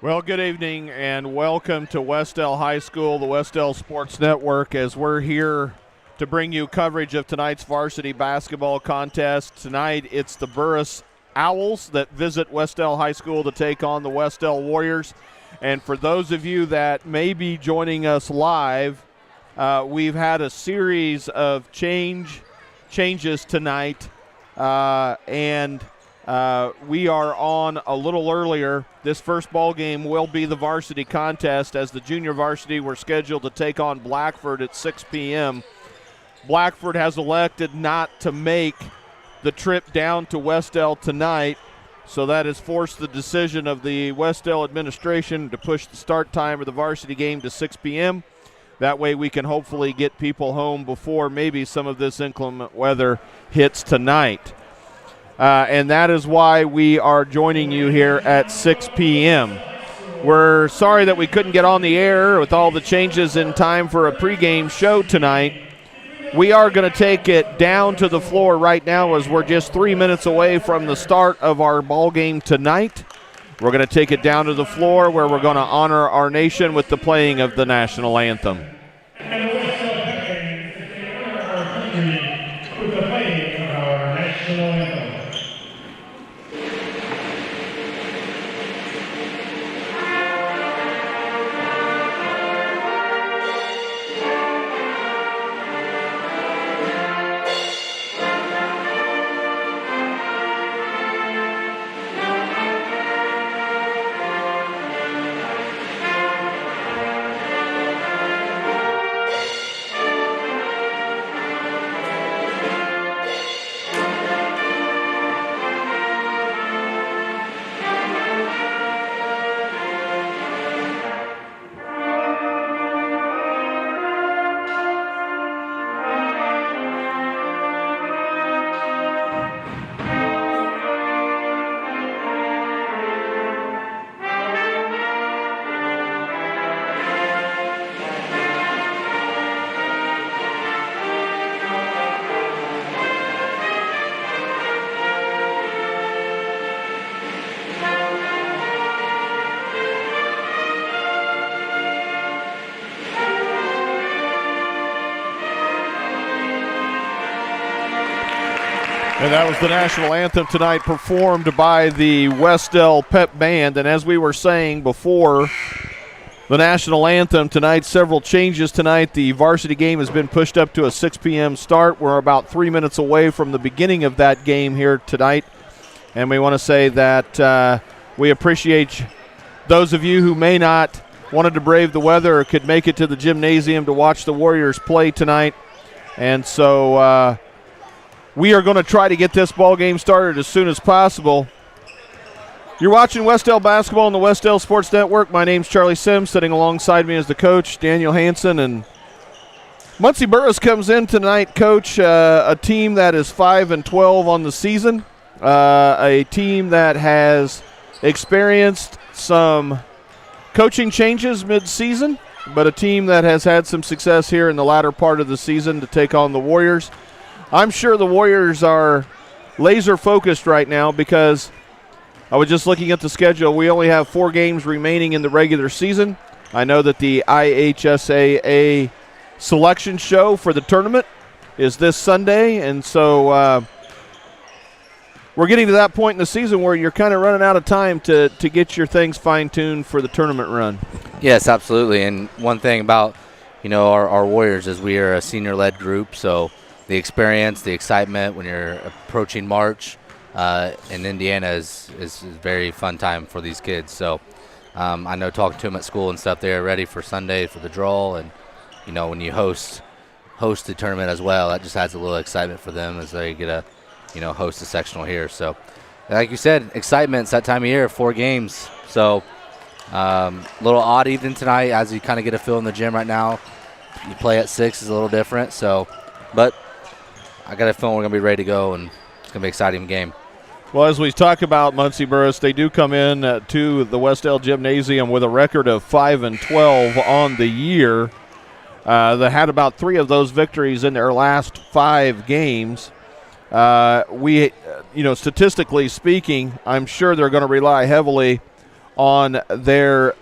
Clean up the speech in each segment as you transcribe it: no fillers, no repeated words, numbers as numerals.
Well, good evening and welcome to Wes-Del High School, the Wes-Del Sports Network, as we're here to bring you coverage of tonight's varsity basketball contest. Tonight, it's the Burris Owls that visit Wes-Del High School to take on the Wes-Del Warriors. And for those of you that may be joining us live, we've had a series of changes tonight, and we are on a little earlier. This first ball game will be the varsity contest, as the junior varsity were scheduled to take on Blackford at 6 p.m. Blackford has elected not to make the trip down to Wes-Del tonight, so that has forced the decision of the Wes-Del administration to push the start time of the varsity game to 6 p.m. That way we can hopefully get people home before maybe some of this inclement weather hits tonight. And that is why we are joining you here at 6 p.m. We're sorry that we couldn't get on the air with all the changes in time for a pregame show tonight. We are going to take it down to the floor right now, as we're just 3 minutes away from the start of our ball game tonight. We're going to take it down to the floor, where we're going to honor our nation with the playing of the National Anthem. And that was the National Anthem tonight, performed by the Wes-Del Pep Band. And as we were saying before the National Anthem tonight, several changes tonight. The varsity game has been pushed up to a 6 p.m. start. We're about 3 minutes away from the beginning of that game here tonight. And we want to say that we appreciate those of you who may not wanted to brave the weather or could make it to the gymnasium to watch the Warriors play tonight. And so we are going to try to get this ball game started as soon as possible. You're watching Wes-Del basketball on the Wes-Del Sports Network. My name's Charlie Sims. Sitting alongside me is the coach, Daniel Hansen. And Muncie Burris comes in tonight, coach, a team that is 5-12 on the season, a team that has experienced some coaching changes mid-season, but a team that has had some success here in the latter part of the season to take on the Warriors. I'm sure the Warriors are laser focused right now, because I was just looking at the schedule. We only have 4 games remaining in the regular season. I know that the IHSAA selection show for the tournament is this Sunday, and so we're getting to that point in the season where you're kind of running out of time to get your things fine-tuned for the tournament run. Yes, absolutely. And one thing about, our Warriors is we are a senior-led group, so the experience, the excitement when you're approaching March in Indiana is a very fun time for these kids. So I know, talking to them at school and stuff, they're ready for Sunday for the draw. And, when you host the tournament as well, that just adds a little excitement for them as they get to, host a sectional here. So like you said, excitement's that time of year, 4 games. So a little odd evening tonight as you kind of get a feel in the gym right now. You play at 6 is a little different. So, but I got a feeling we're going to be ready to go, and it's going to be an exciting game. Well, as we talk about Muncie Burris, they do come in to the Wes-Del Gymnasium with a record of 5-12 on the year. They had about 3 of those victories in their last 5 games. Statistically speaking, I'm sure they're going to rely heavily on their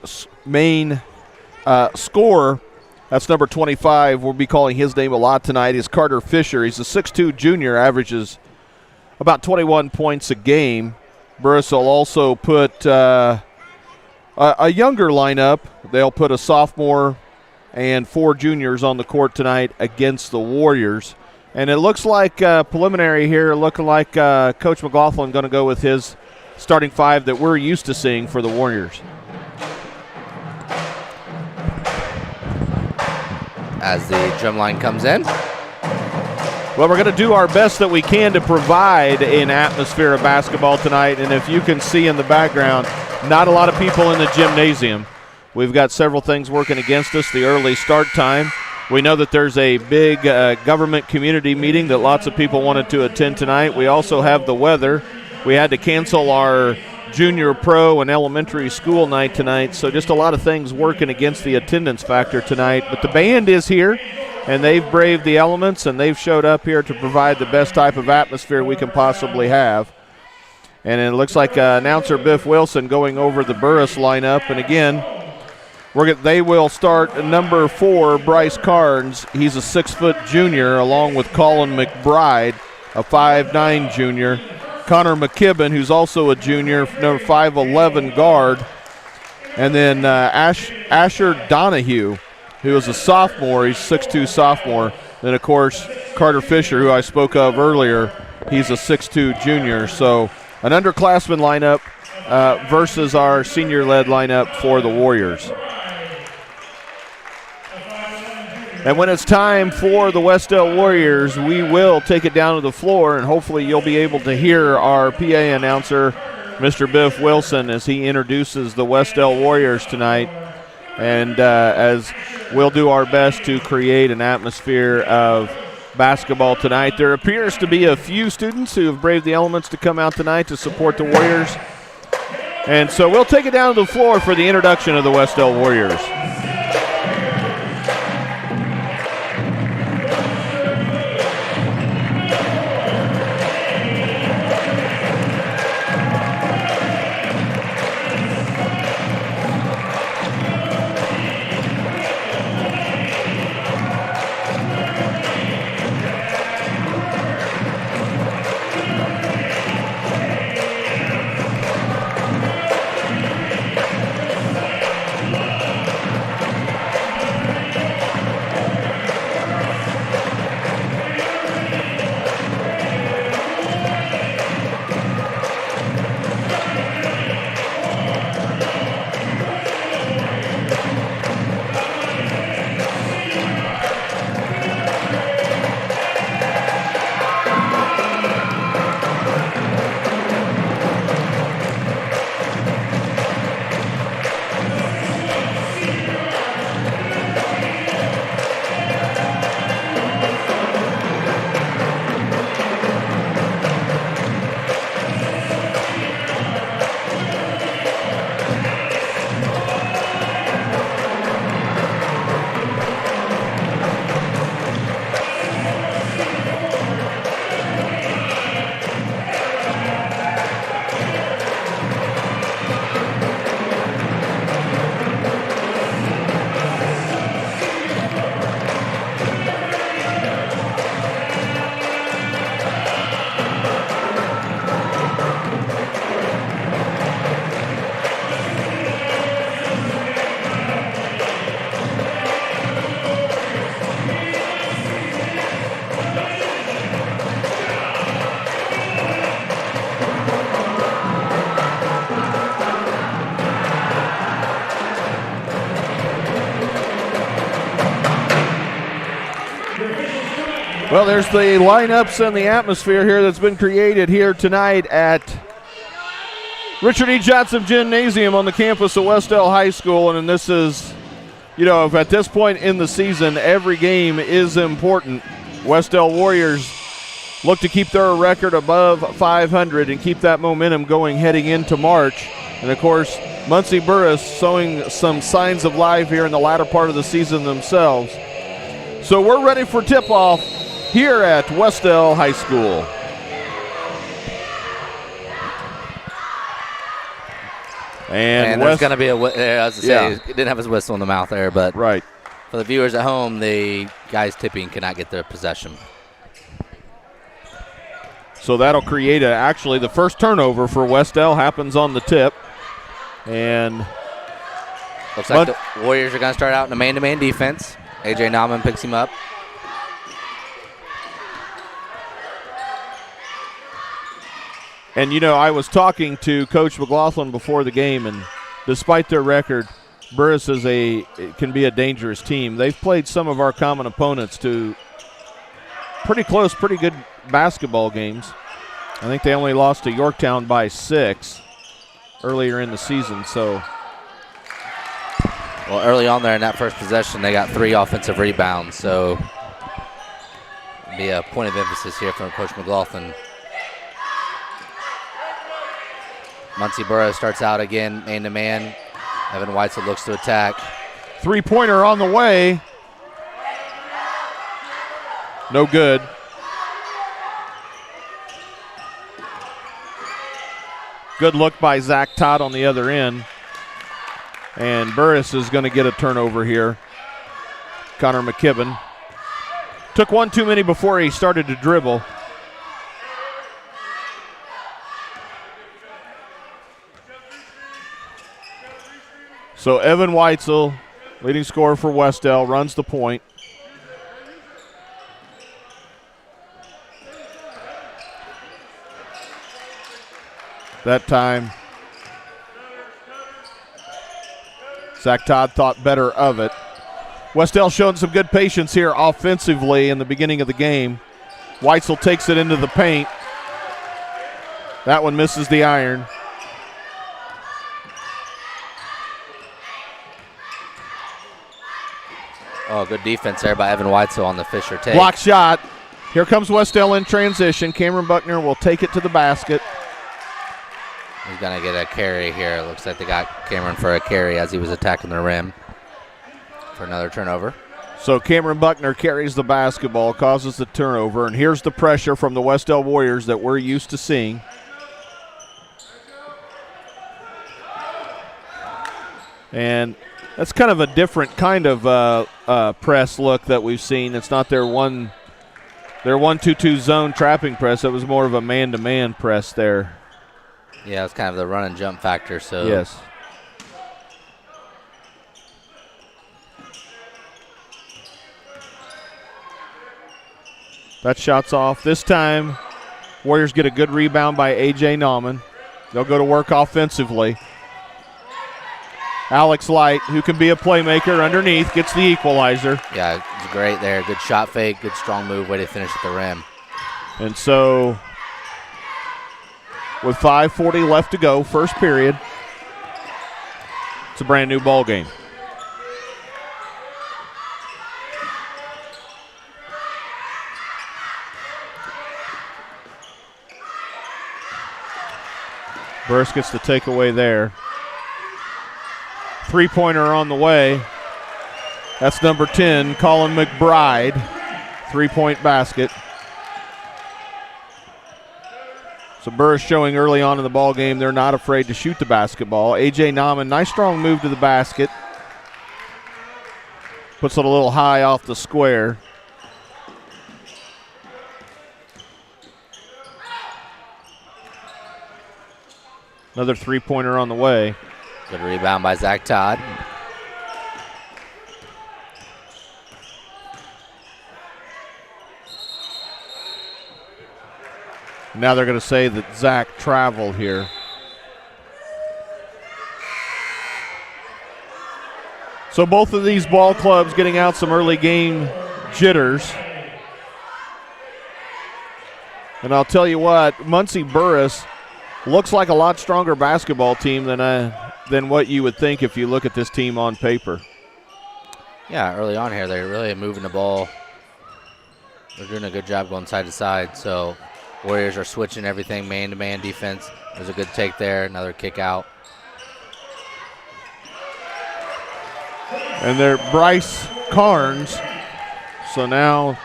main scorer. That's number 25. We'll be calling his name a lot tonight. Is Carter Fisher. He's a 6'2 junior, averages about 21 points a game. Burris will also put a younger lineup. They'll put a sophomore and 4 juniors on the court tonight against the Warriors. And it looks like preliminary here, looking like Coach McLaughlin going to go with his starting 5 that we're used to seeing for the Warriors. As the drum line comes in. Well, we're going to do our best that we can to provide an atmosphere of basketball tonight. And if you can see in the background, not a lot of people in the gymnasium. We've got several things working against us. The early start time. We know that there's a big government community meeting that lots of people wanted to attend tonight. We also have the weather. We had to cancel our junior pro and elementary school night tonight, so just a lot of things working against the attendance factor tonight. But the band is here, and they've braved the elements, and they've showed up here to provide the best type of atmosphere we can possibly have. And it looks like announcer Biff Wilson going over the Burris lineup. And again, they will start number 4, Bryce Carnes. He's a 6-foot junior, along with Colin McBride, a 5'9 junior. Connor McKibben, who's also a junior, number 5'11 guard. And then Asher Donahue, who is a sophomore. He's 6'2 sophomore. Then, of course, Carter Fisher, who I spoke of earlier, he's a 6'2 junior. So an underclassmen lineup versus our senior-led lineup for the Warriors. And when it's time for the Wes-Del Warriors, we will take it down to the floor, and hopefully you'll be able to hear our PA announcer, Mr. Biff Wilson, as he introduces the Wes-Del Warriors tonight. And as we'll do our best to create an atmosphere of basketball tonight. There appears to be a few students who have braved the elements to come out tonight to support the Warriors. And so we'll take it down to the floor for the introduction of the Wes-Del Warriors. Well, there's the lineups and the atmosphere here that's been created here tonight at Richard E. Johnson Gymnasium on the campus of Wes-Del High School. And this is, you know, if at this point in the season, every game is important. Wes-Del Warriors look to keep their record above 500 and keep that momentum going heading into March. And, of course, Muncie Burris showing some signs of life here in the latter part of the season themselves. So we're ready for tip-off here at Wes-Del High School. And there's going to be he didn't have his whistle in the mouth there, but right. For the viewers at home, the guys tipping cannot get their possession. So that'll create actually the first turnover for Wes-Del happens on the tip. And looks like the Warriors are going to start out in a man-to-man defense. A.J. Nauman picks him up. And, I was talking to Coach McLaughlin before the game, and despite their record, Burris can be a dangerous team. They've played some of our common opponents to pretty close, pretty good basketball games. I think they only lost to Yorktown by 6 earlier in the season. So, well, early on there in that first possession, they got 3 offensive rebounds. So, be a point of emphasis here from Coach McLaughlin. Muncie Burris starts out again, man-to-man. Evan Weitzel looks to attack. Three-pointer on the way. No good. Good look by Zach Todd on the other end. And Burris is going to get a turnover here. Connor McKibben. Took one too many before he started to dribble. So Evan Weitzel, leading scorer for Wes-Del, runs the point. That time, Zach Todd thought better of it. Wes-Del showing some good patience here offensively in the beginning of the game. Weitzel takes it into the paint. That one misses the iron. Oh, good defense there by Evan Weitzel on the Fisher take. Block shot. Here comes Wes-Del in transition. Cameron Buckner will take it to the basket. He's going to get a carry here. It looks like they got Cameron for a carry as he was attacking the rim for another turnover. So Cameron Buckner carries the basketball, causes the turnover, and here's the pressure from the Wes-Del Warriors that we're used to seeing. And that's kind of a different kind of press look that we've seen. It's not their 1-2-2 zone trapping press. It was more of a man-to-man press there. Yeah, it's kind of the run and jump factor. So yes. That shot's off. This time, Warriors get a good rebound by A.J. Nauman. They'll go to work offensively. Alex Light, who can be a playmaker underneath, gets the equalizer. Yeah, it's great there. Good shot fake, good strong move, way to finish at the rim. And so, with 5:40 left to go, first period, it's a brand new ball game. Burris gets the takeaway there. Three-pointer on the way. That's number 10, Colin McBride. Three-point basket. So Burris showing early on in the ball game they're not afraid to shoot the basketball. A.J. Nauman, nice strong move to the basket. Puts it a little high off the square. Another three-pointer on the way. Good rebound by Zach Todd. Now they're going to say that Zach traveled here. So both of these ball clubs getting out some early game jitters. And I'll tell you what, Muncie Burris looks like a lot stronger basketball team than what you would think if you look at this team on paper. Yeah, early on here, they're really moving the ball. They're doing a good job going side to side. So Warriors are switching everything, man-to-man defense. There's a good take there, another kick out. And they're Bryce Carnes. So now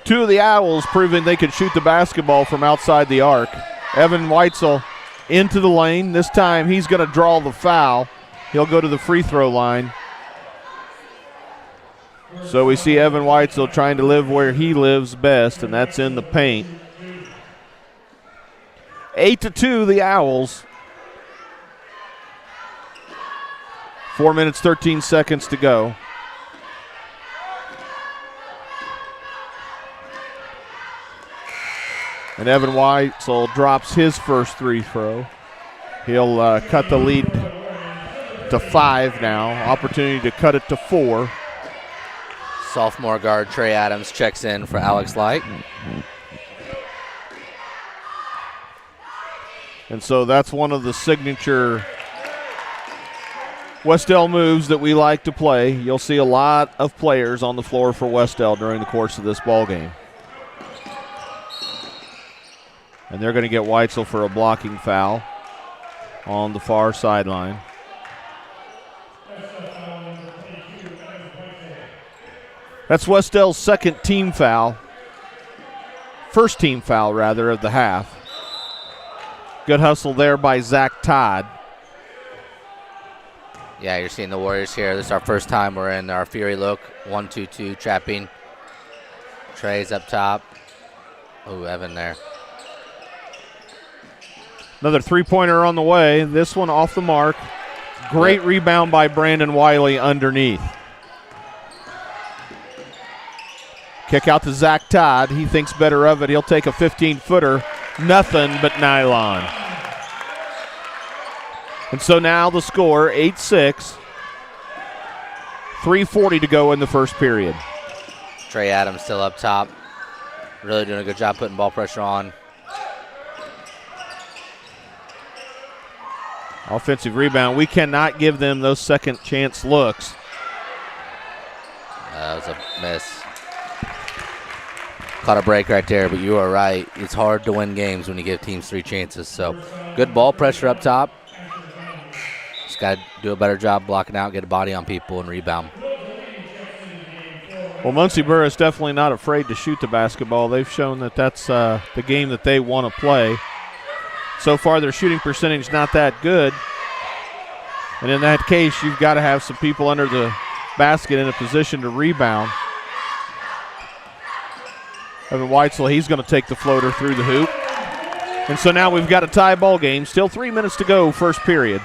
two of the Owls proving they could shoot the basketball from outside the arc. Evan Weitzel into the lane. This time he's going to draw the foul. He'll go to the free throw line. So we see Evan Weitzel trying to live where he lives best, and that's in the paint. 8-2, the Owls. 4 minutes, 13 seconds to go. And Evan Weitzel drops his first free throw. He'll cut the lead to 5 now. Opportunity to cut it to 4. Sophomore guard Trey Adams checks in for Alex Light. And so that's one of the signature Wes-Del moves that we like to play. You'll see a lot of players on the floor for Wes-Del during the course of this ball game. And they're going to get Weitzel for a blocking foul on the far sideline. That's Wes-Del's second team foul. First team foul, rather, of the half. Good hustle there by Zach Todd. Yeah, you're seeing the Warriors here. This is our first time we're in our Fury look. 1-2-2 trapping. Trey's up top. Oh, Evan there. Another three-pointer on the way. This one off the mark. Great rebound by Brandon Wiley underneath. Kick out to Zach Todd. He thinks better of it. He'll take a 15-footer. Nothing but nylon. And so now the score, 8-6. 3:40 to go in the first period. Trey Adams still up top. Really doing a good job putting ball pressure on. Offensive rebound. We cannot give them those second chance looks. That was a miss. Caught a break right there, but you are right. It's hard to win games when you give teams 3 chances. So good ball pressure up top. Just got to do a better job blocking out, get a body on people, and rebound. Well, Muncie Burris definitely not afraid to shoot the basketball. They've shown that that's the game that they want to play. So far, their shooting percentage not that good. And in that case, you've got to have some people under the basket in a position to rebound. Evan Weitzel, he's going to take the floater through the hoop. And so now we've got a tie ball game. Still 3 minutes to go, first period.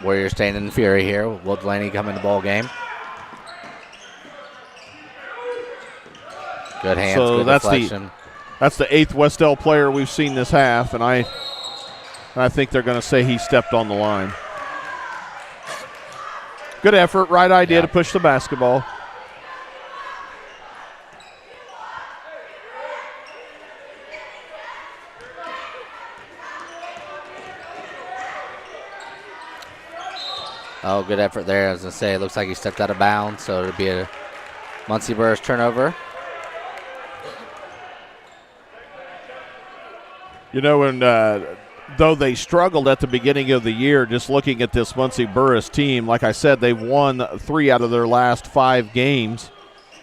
Warriors staying in fury here. Will Delaney come in the ball game? Good hands, so good deflection. That's the 8th Wes-Del player we've seen this half, and I think they're going to say he stepped on the line. Good effort, right idea to push the basketball. Oh, good effort there. I was going to say, it looks like he stepped out of bounds, so it'll be a Muncie Burris turnover. You know, and though they struggled at the beginning of the year, just looking at this Muncie Burris team, like I said, they've won 3 out of their last 5 games.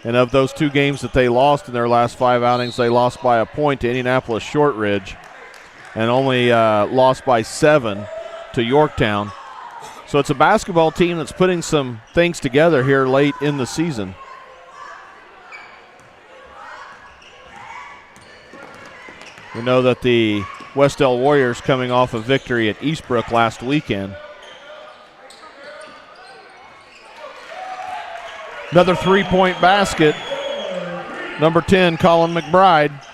And of those 2 games that they lost in their last 5 outings, they lost by a point to Indianapolis Shortridge and only lost by 7 to Yorktown. So it's a basketball team that's putting some things together here late in the season. We know that the Wes-Del Warriors coming off a victory at Eastbrook last weekend. Another 3-point basket. Number 10, Colin McBride.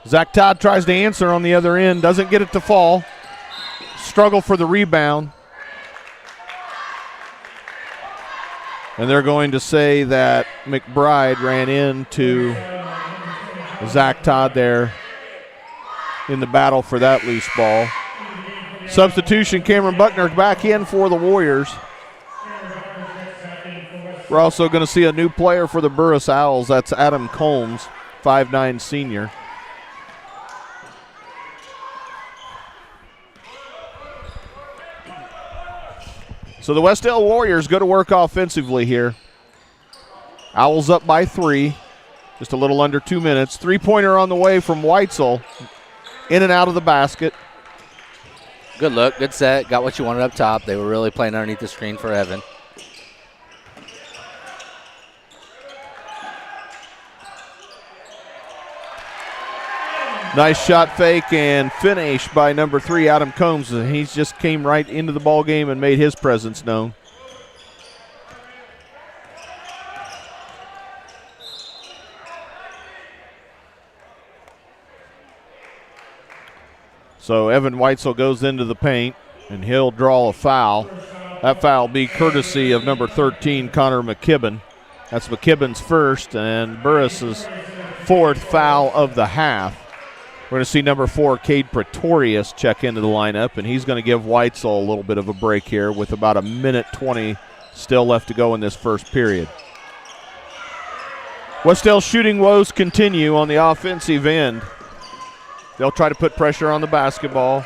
Zach Todd tries to answer on the other end, doesn't get it to fall. Struggle for the rebound. And they're going to say that McBride ran into Zach Todd there in the battle for that loose ball. Substitution, Cameron Buckner back in for the Warriors. We're also going to see a new player for the Burris Owls. That's Adam Combs, 5'9" senior. So the Wes-Del Warriors go to work offensively here. Owls up by 3. Just a little under 2 minutes. Three-pointer on the way from Weitzel. In and out of the basket. Good look, good set. Got what you wanted up top. They were really playing underneath the screen for Evan. Nice shot fake and finish by number 3, Adam Combs. He just came right into the ball game and made his presence known. So Evan Weitzel goes into the paint, and he'll draw a foul. That foul will be courtesy of number 13, Connor McKibben. That's McKibben's first and Burris's 4th foul of the half. We're going to see number 4, Cade Pretorius, check into the lineup, and he's going to give Weitzel a little bit of a break here with about 1:20 still left to go in this first period. Wes-Del shooting woes continue on the offensive end. They'll try to put pressure on the basketball.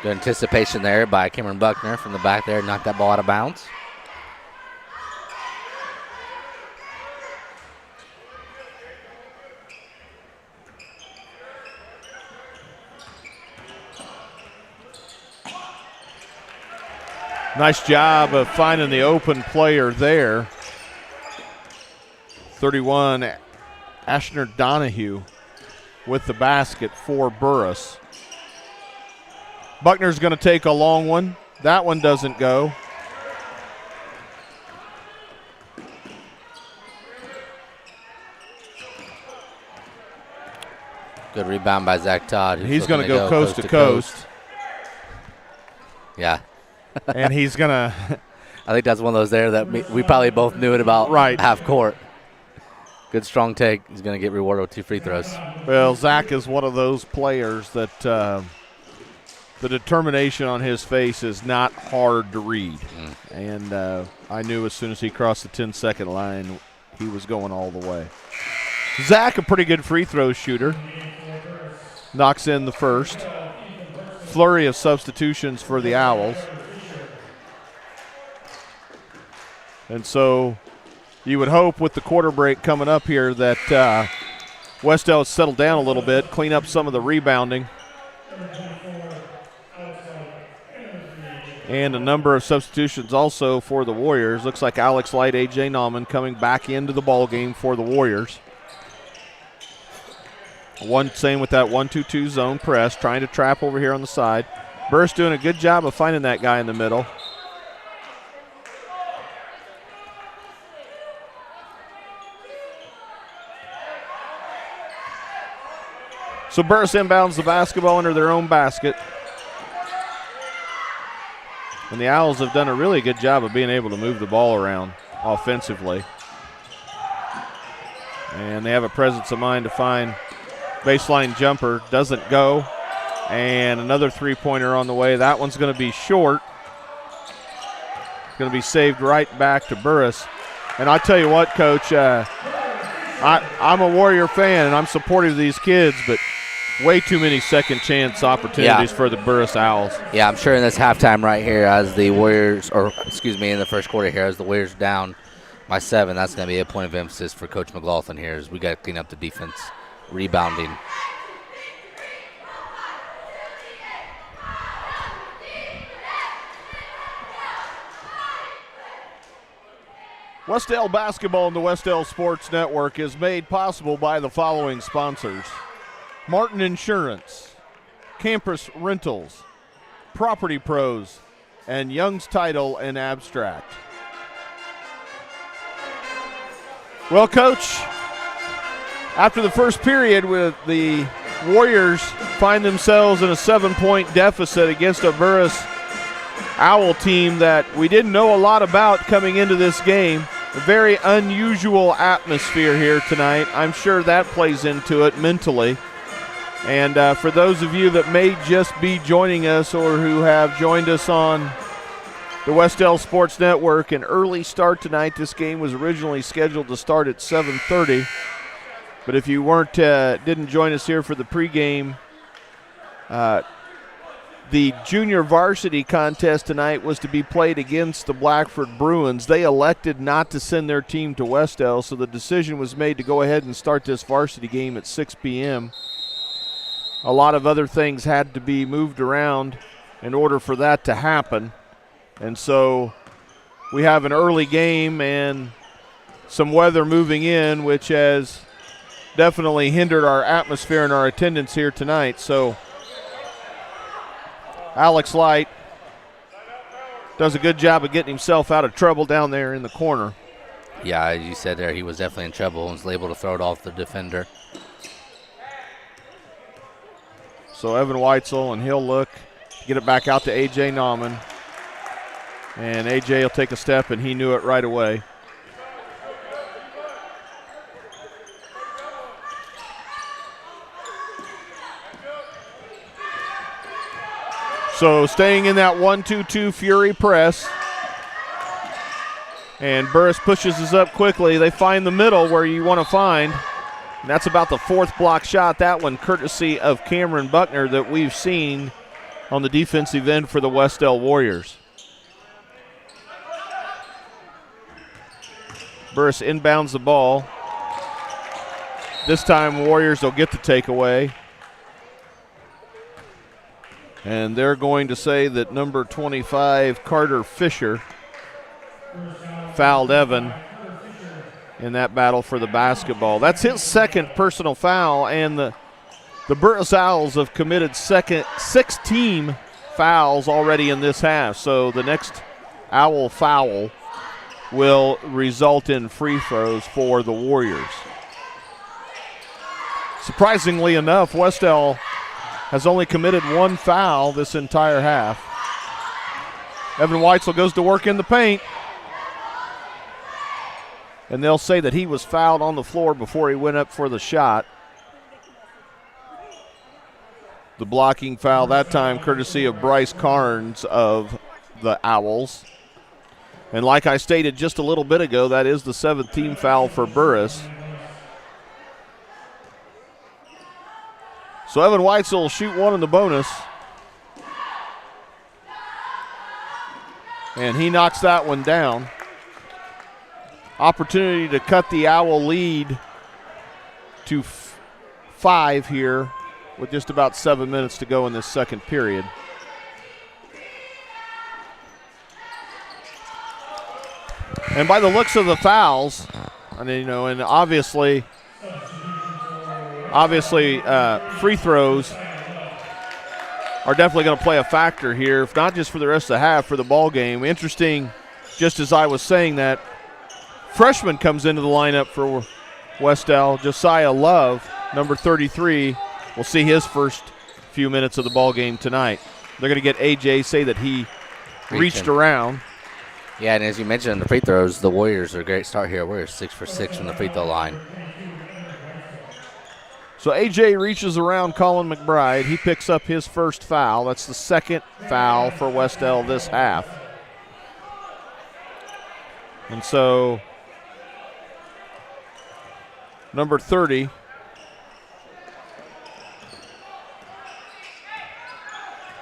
Good anticipation there by Cameron Buckner from the back there, knocked that ball out of bounds. Nice job of finding the open player there. 31, Ashner Donahue with the basket for Burris. Buckner's going to take a long one. That one doesn't go. Good rebound by Zach Todd. He's going to go coast to coast. Yeah. And he's going to. I think that's one of those there that we probably both knew it about right. Half court. Good strong take. He's going to get rewarded with 2 free throws. Well, Zach is one of those players that the determination on his face is not hard to read. And I knew as soon as he crossed the 10-second line, he was going all the way. Zach, a pretty good free throw shooter. Knocks in the first. Flurry of substitutions for the Owls. And so you would hope with the quarter break coming up here that Wes-Del has settled down a little bit, clean up some of the rebounding. And a number of substitutions also for the Warriors. Looks like Alex Light, A.J. Nauman coming back into the ball game for the Warriors. Same with that 1-2-2 zone press, trying to trap over here on the side. Burris doing a good job of finding that guy in the middle. So Burris inbounds the basketball under their own basket. And the Owls have done a really good job of being able to move the ball around offensively. And they have a presence of mind to find baseline jumper. Doesn't go. And another three-pointer on the way. That one's going to be short. Going to be saved right back to Burris. And I tell you what, Coach, I'm a Warrior fan, and I'm supportive of these kids, but way too many second chance opportunities for the Burris Owls. Yeah, I'm sure in this halftime right here as the Warriors, in the first quarter here, as the Warriors down by 7, that's going to be a point of emphasis for Coach McLaughlin here as we got to clean up the defense, rebounding. Wes-Del basketball and the Wes-Del Sports Network is made possible by the following sponsors: Martin Insurance, Campus Rentals, Property Pros, and Young's Title and Abstract. Well, Coach, after the first period, with the Warriors find themselves in a 7-point deficit against a Burris Owl team that we didn't know a lot about coming into this game. A very unusual atmosphere here tonight. I'm sure that plays into it mentally. And for those of you that may just be joining us or who have joined us on the Wes-Del Sports Network, an early start tonight. This game was originally scheduled to start at 7:30. But if you didn't join us here for the pregame, the junior varsity contest tonight was to be played against the Blackford Bruins. They elected not to send their team to Wes-Del, so the decision was made to go ahead and start this varsity game at 6 p.m. A lot of other things had to be moved around in order for that to happen. And so we have an early game and some weather moving in, which has definitely hindered our atmosphere and our attendance here tonight. So Alex Light does a good job of getting himself out of trouble down there in the corner. Yeah, as you said there, he was definitely in trouble and was able to throw it off the defender. So Evan Weitzel, and he'll look, get it back out to A.J. Nauman. And A.J. will take a step, and he knew it right away. So staying in that 1-2-2 Fury press. And Burris pushes us up quickly. They find the middle where you want to find. And that's about the fourth block shot, that one courtesy of Cameron Buckner that we've seen on the defensive end for the Wes-Del Warriors. Burris inbounds the ball. This time Warriors will get the takeaway. And they're going to say that number 25, Carter Fisher, fouled Evan in that battle for the basketball. That's his second personal foul, and the Burris Owls have committed 6 team fouls already in this half. So the next Owl foul will result in free throws for the Warriors. Surprisingly enough, Wes-Del has only committed 1 foul this entire half. Evan Weitzel goes to work in the paint. And they'll say that he was fouled on the floor before he went up for the shot. The blocking foul that time courtesy of Bryce Carnes of the Owls. And like I stated just a little bit ago, that is the 7th team foul for Burris. So Evan Weitzel will shoot one in the bonus. And he knocks that one down. Opportunity to cut the Owl lead to 5 here with just about 7 minutes to go in this second period. And by the looks of the fouls, and obviously free throws are definitely going to play a factor here, if not just for the rest of the half, for the ball game. Interesting, just as I was saying that, freshman comes into the lineup for Wes-Del, Josiah Love, number 33. We'll see his first few minutes of the ball game tonight. They're going to get AJ, say that he reached around. Yeah, and as you mentioned in the free throws, the Warriors are a great start here. Warriors 6 for 6 from the free throw line. So AJ reaches around Colin McBride. He picks up his first foul. That's the second foul for Wes-Del this half. And so number 30,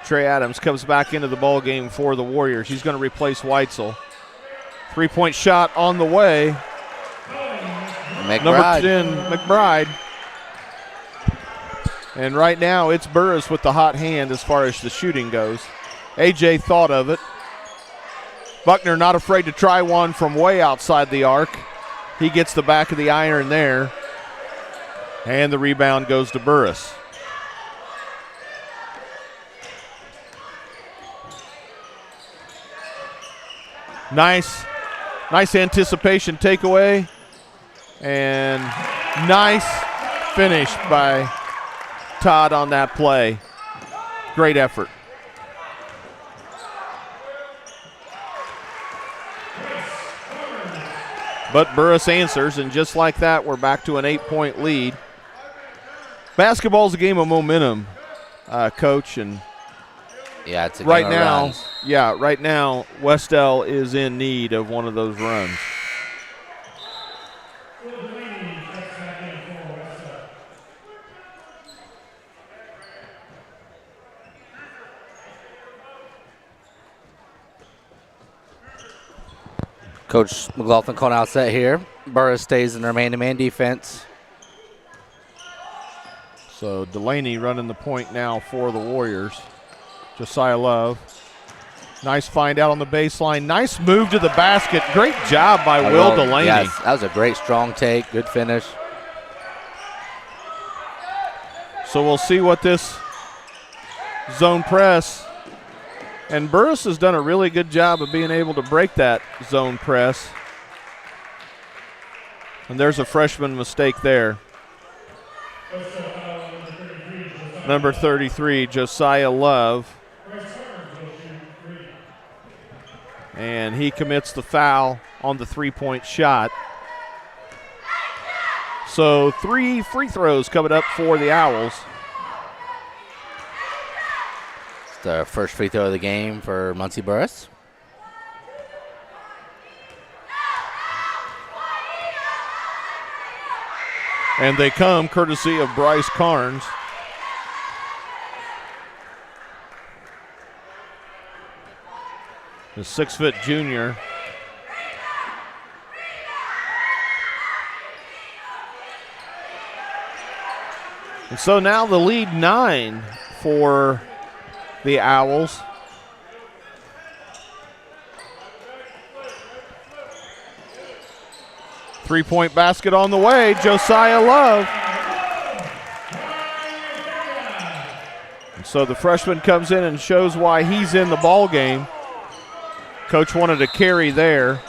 Trey Adams, comes back into the ball game for the Warriors. He's going to replace Weitzel. 3-point shot on the way. Number 10, McBride. And right now it's Burris with the hot hand as far as the shooting goes. AJ thought of it. Buckner not afraid to try one from way outside the arc. He gets the back of the iron there. And the rebound goes to Burris. Nice anticipation takeaway. And nice finish by Todd on that play. Great effort. But Burris answers, and just like that, we're back to an 8-point lead. Basketball's a game of momentum, Coach, and yeah, it's a right game now, of runs. yeah, right now, Wes-Del is in need of one of those runs. Coach McLaughlin calling out set here. Burris stays in their man-to-man defense. So Delaney running the point now for the Warriors. Josiah Love. Nice find out on the baseline. Nice move to the basket. Great job by Will Delaney. Yes, that was a great strong take. Good finish. So we'll see what this zone press. And Burris has done a really good job of being able to break that zone press. And there's a freshman mistake there. Number 33, Josiah Love. And he commits the foul on the three-point shot. So 3 free throws coming up for the Owls. It's the first free throw of the game for Muncie Burris. And they come courtesy of Bryce Carnes. The 6-foot junior. And so now the lead 9 for the Owls. Three-point basket on the way, Josiah Love. And so the freshman comes in and shows why he's in the ball game. Coach wanted to carry there.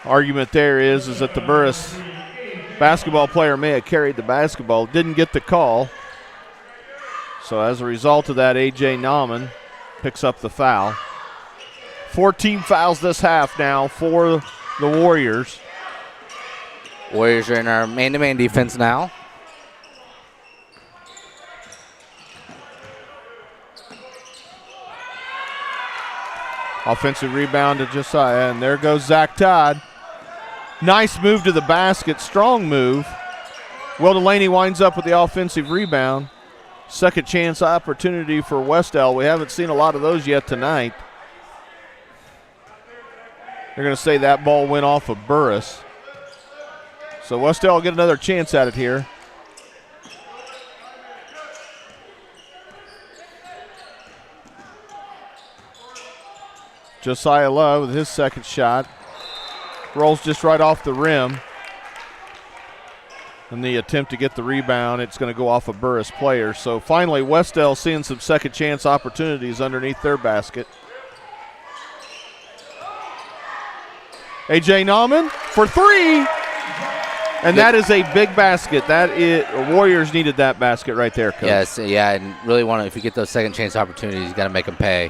Argument there is that the Burris basketball player may have carried the basketball, didn't get the call. So as a result of that, A.J. Nauman picks up the foul. 14 fouls this half now for the Warriors. Warriors are in our man-to-man defense now. Offensive rebound to Josiah, and there goes Zach Todd. Nice move to the basket, strong move. Will Delaney winds up with the offensive rebound. Second chance opportunity for Wes-Del. We haven't seen a lot of those yet tonight. They're going to say that ball went off of Burris. So Wes-Del will get another chance at it here. Josiah Love with his second shot. Rolls just right off the rim. And the attempt to get the rebound, it's going to go off a Burris player. So finally, Wes-Del seeing some second chance opportunities underneath their basket. A.J. Nauman for three. And that is a big basket. Warriors needed that basket right there, Coach. Yes, yeah, and really if you get those second chance opportunities, you got to make them pay.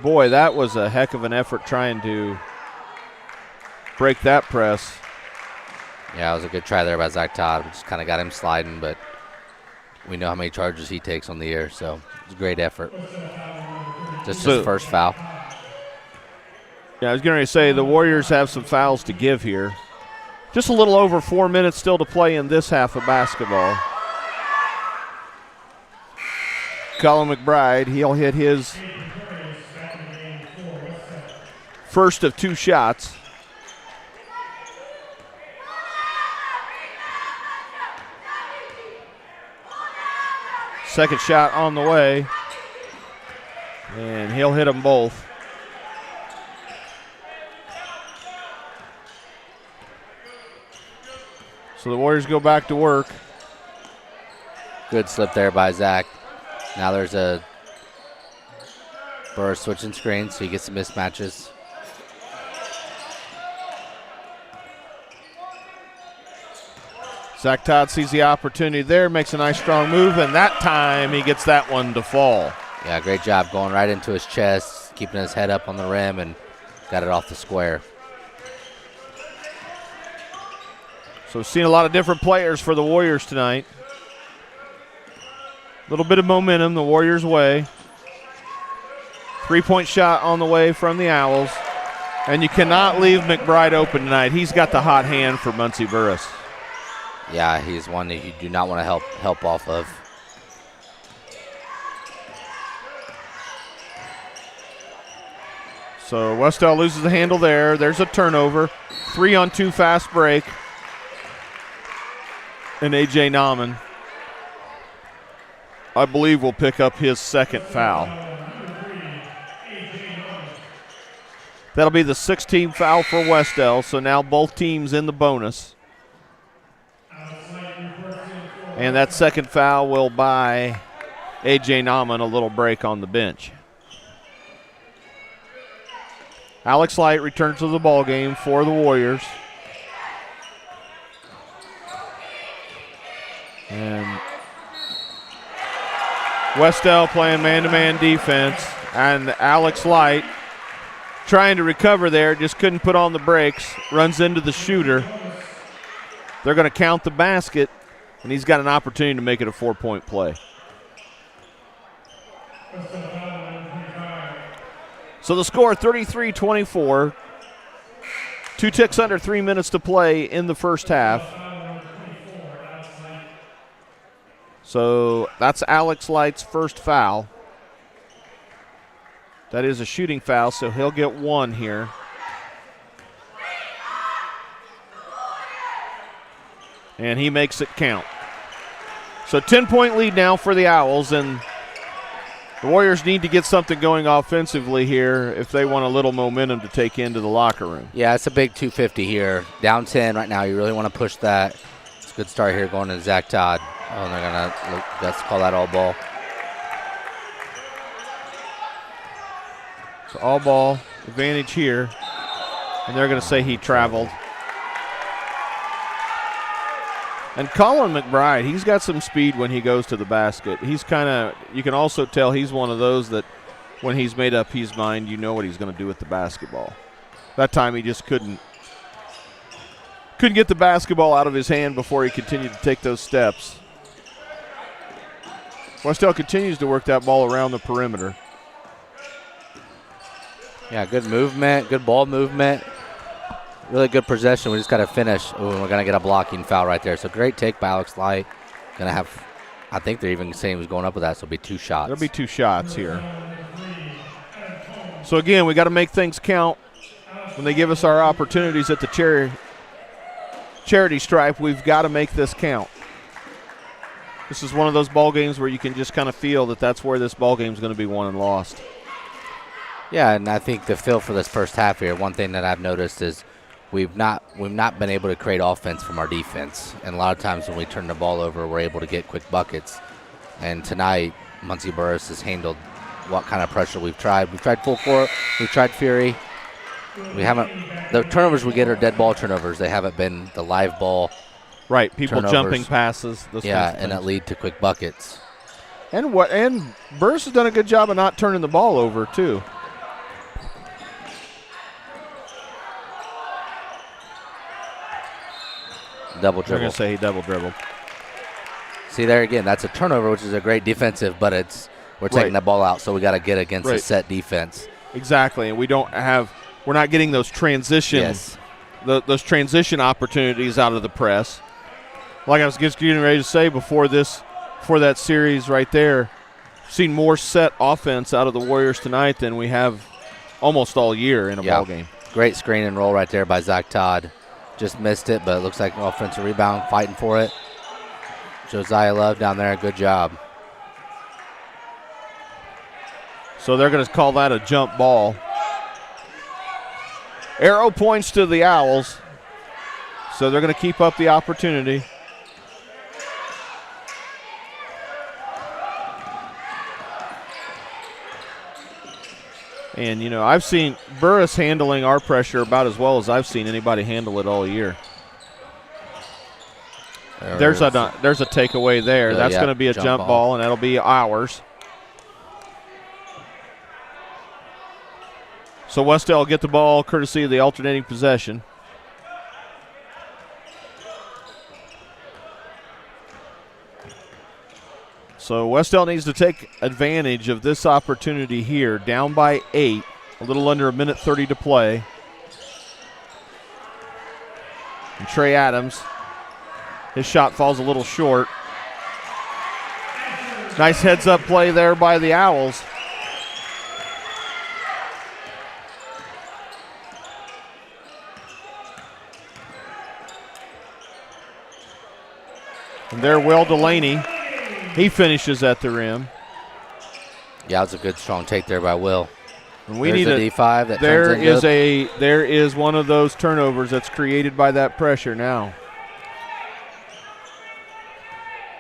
Boy, that was a heck of an effort trying to break that press. Yeah, it was a good try there by Zach Todd. We just kind of got him sliding, but we know how many charges he takes on the air, so it's a great effort. Just his first foul. Yeah, I was going to say the Warriors have some fouls to give here. Just a little over 4 minutes still to play in this half of basketball. Colin McBride, he'll hit his first of 2 shots. Second shot on the way. And he'll hit them both. So the Warriors go back to work. Good slip there by Zach. Now there's a Burris switching screens, so he gets some mismatches. Zach Todd sees the opportunity there, makes a nice strong move, and that time he gets that one to fall. Yeah, great job going right into his chest, keeping his head up on the rim, and got it off the square. So we've seen a lot of different players for the Warriors tonight. A little bit of momentum the Warriors' way. 3-point shot on the way from the Owls. And you cannot leave McBride open tonight. He's got the hot hand for Muncie Burris. Yeah, he's one that you do not want to help off of. So Wes-Del loses the handle there. There's a turnover. 3-on-2 fast break. And A.J. Nauman, I believe, will pick up his second foul. That'll be the 16th foul for Wes-Del, so now both teams in the bonus. And that second foul will buy A.J. Nauman a little break on the bench. Alex Light returns to the ballgame for the Warriors. And Wes-Del playing man-to-man defense. And Alex Light trying to recover there, just couldn't put on the brakes. Runs into the shooter. They're going to count the basket, and he's got an opportunity to make it a 4-point play. So the score, 33-24. 2 ticks under 3 minutes to play in the first half. So that's Alex Light's first foul. That is a shooting foul, so he'll get one here. And he makes it count. So 10-point lead now for the Owls, and the Warriors need to get something going offensively here if they want a little momentum to take into the locker room. Yeah, it's a big 250 here. Down 10 right now. You really want to push that. It's a good start here going to Zach Todd. Oh, and they're going to let's call that all ball. So all ball, advantage here. And they're going to say he traveled. And Colin McBride, he's got some speed when he goes to the basket. He's kind of, you can also tell he's one of those that when he's made up his mind, you know what he's going to do with the basketball. That time he just couldn't get the basketball out of his hand before he continued to take those steps. Wes-Del continues to work that ball around the perimeter. Yeah, good movement, good ball movement. Really good possession. We just got to finish. Ooh, we're going to get a blocking foul right there. So great take by Alex Light. Going to have, I think they're even saying he was going up with that, so it'll be 2 shots. There'll be 2 shots here. So again, we got to make things count. When they give us our opportunities at the charity stripe, we've got to make this count. This is one of those ball games where you can just kind of feel that that's where this ball game is going to be won and lost. Yeah, and I think the feel for this first half here, one thing that I've noticed is we've not been able to create offense from our defense. And a lot of times when we turn the ball over, we're able to get quick buckets. And tonight, Muncie Burris has handled what kind of pressure we've tried. We've tried full court. We've tried Fury. We haven't – the turnovers we get are dead ball turnovers. They haven't been the live ball right, people turnovers. Jumping passes. Yeah, and that lead to quick buckets. And Burris has done a good job of not turning the ball over, too. Double They're dribble. going to say he double dribbled. See there again, that's a turnover, which is a great defensive, but we're taking the ball out, so we got to get against a set defense. Exactly, and we're not getting those transitions, those transition opportunities out of the press. Like I was just getting ready to say before that series right there, seen more set offense out of the Warriors tonight than we have almost all year in a ball game. Great screen and roll right there by Zach Todd. Just missed it, but it looks like an offensive rebound, fighting for it. Josiah Love down there, good job. So they're going to call that a jump ball. Arrow points to the Owls, so they're going to keep up the opportunity. And, I've seen Burris handling our pressure about as well as I've seen anybody handle it all year. There's a takeaway there. That's going to be a jump ball, and that'll be ours. So Wes-Del will get the ball courtesy of the alternating possession. So Wes-Del needs to take advantage of this opportunity here. Down by 8, a little under 1:30 to play. And Trey Adams, his shot falls a little short. Nice heads-up play there by the Owls. And there, Will Delaney. He finishes at the rim. Yeah, it's a good strong take there by Will. And we There's need a D5 that there turns there is one of those turnovers that's created by that pressure now.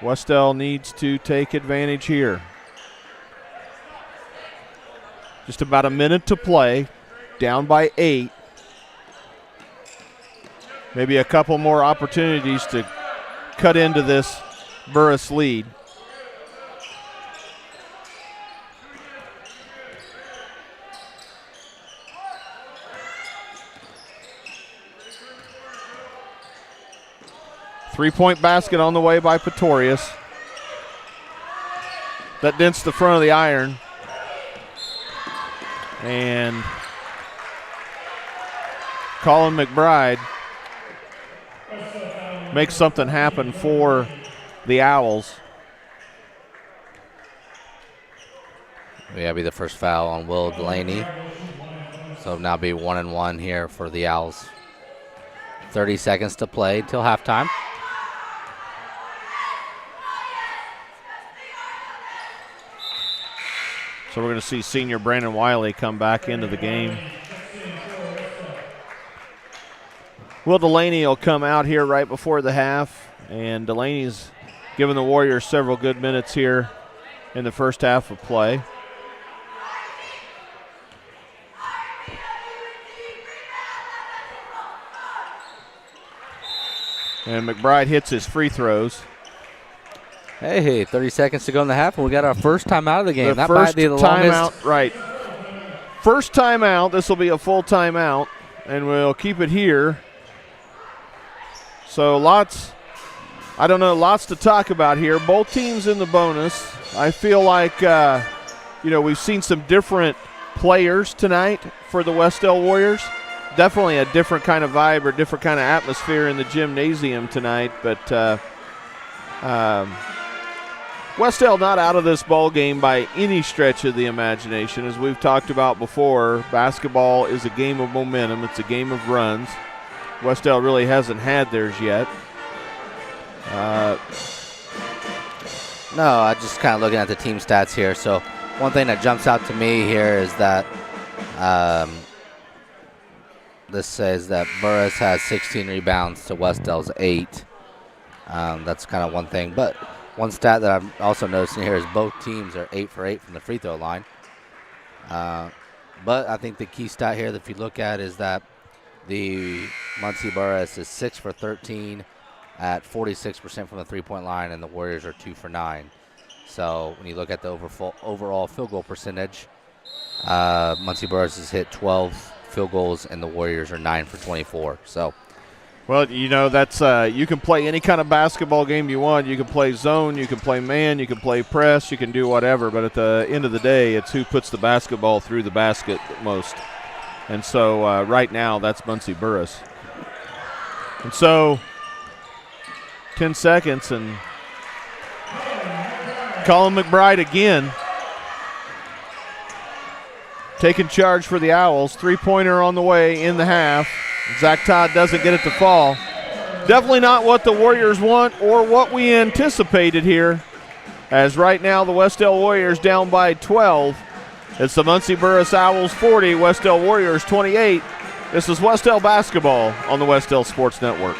Wes-Del needs to take advantage here. Just about a minute to play, down by 8. Maybe a couple more opportunities to cut into this Burris lead. Three-point basket on the way by Pretorius. That dents the front of the iron. And Colin McBride makes something happen for the Owls. Yeah, be the first foul on Will Delaney. So now be 1-1 here for the Owls. 30 seconds to play till halftime. So we're going to see senior Brandon Wiley come back into the game. Will Delaney will come out here right before the half, and Delaney's given the Warriors several good minutes here in the first half of play. And McBride hits his free throws. Hey, 30 seconds to go in the half, and we got our first time out of the game. The that first might be the timeout, longest. right. First timeout. This will be a full timeout, and we'll keep it here. So lots to talk about here. Both teams in the bonus. I feel like, we've seen some different players tonight for the Wes-Del Warriors. Definitely a different kind of vibe or different kind of atmosphere in the gymnasium tonight, but Wes-Del not out of this ball game by any stretch of the imagination. As we've talked about before, basketball is a game of momentum. It's a game of runs. Wes-Del really hasn't had theirs yet. No, I just kind of looking at the team stats here. So one thing that jumps out to me here is that this says that Burris has 16 rebounds to Wes-Del's 8. That's kind of one thing. But one stat that I'm also noticing here is both teams are 8 for 8 from the free throw line. But I think the key stat here that if you look at is that the Muncie Burris is 6 for 13 at 46% from the three-point line, and the Warriors are 2 for 9. So when you look at the overall field goal percentage, Muncie Burris has hit 12 field goals, and the Warriors are 9 for 24. So, well, that's you can play any kind of basketball game you want. You can play zone, you can play man, you can play press, you can do whatever. But at the end of the day, it's who puts the basketball through the basket most. And so right now, that's Muncie Burris. And so 10 seconds, and Colin McBride again taking charge for the Owls. Three-pointer on the way in the half. Zach Todd doesn't get it to fall. Definitely not what the Warriors want or what we anticipated here, as right now the Wes-Del Warriors down by 12. It's the Muncie Burris Owls 40, Wes-Del Warriors 28. This is Wes-Del basketball on the Wes-Del Sports Network.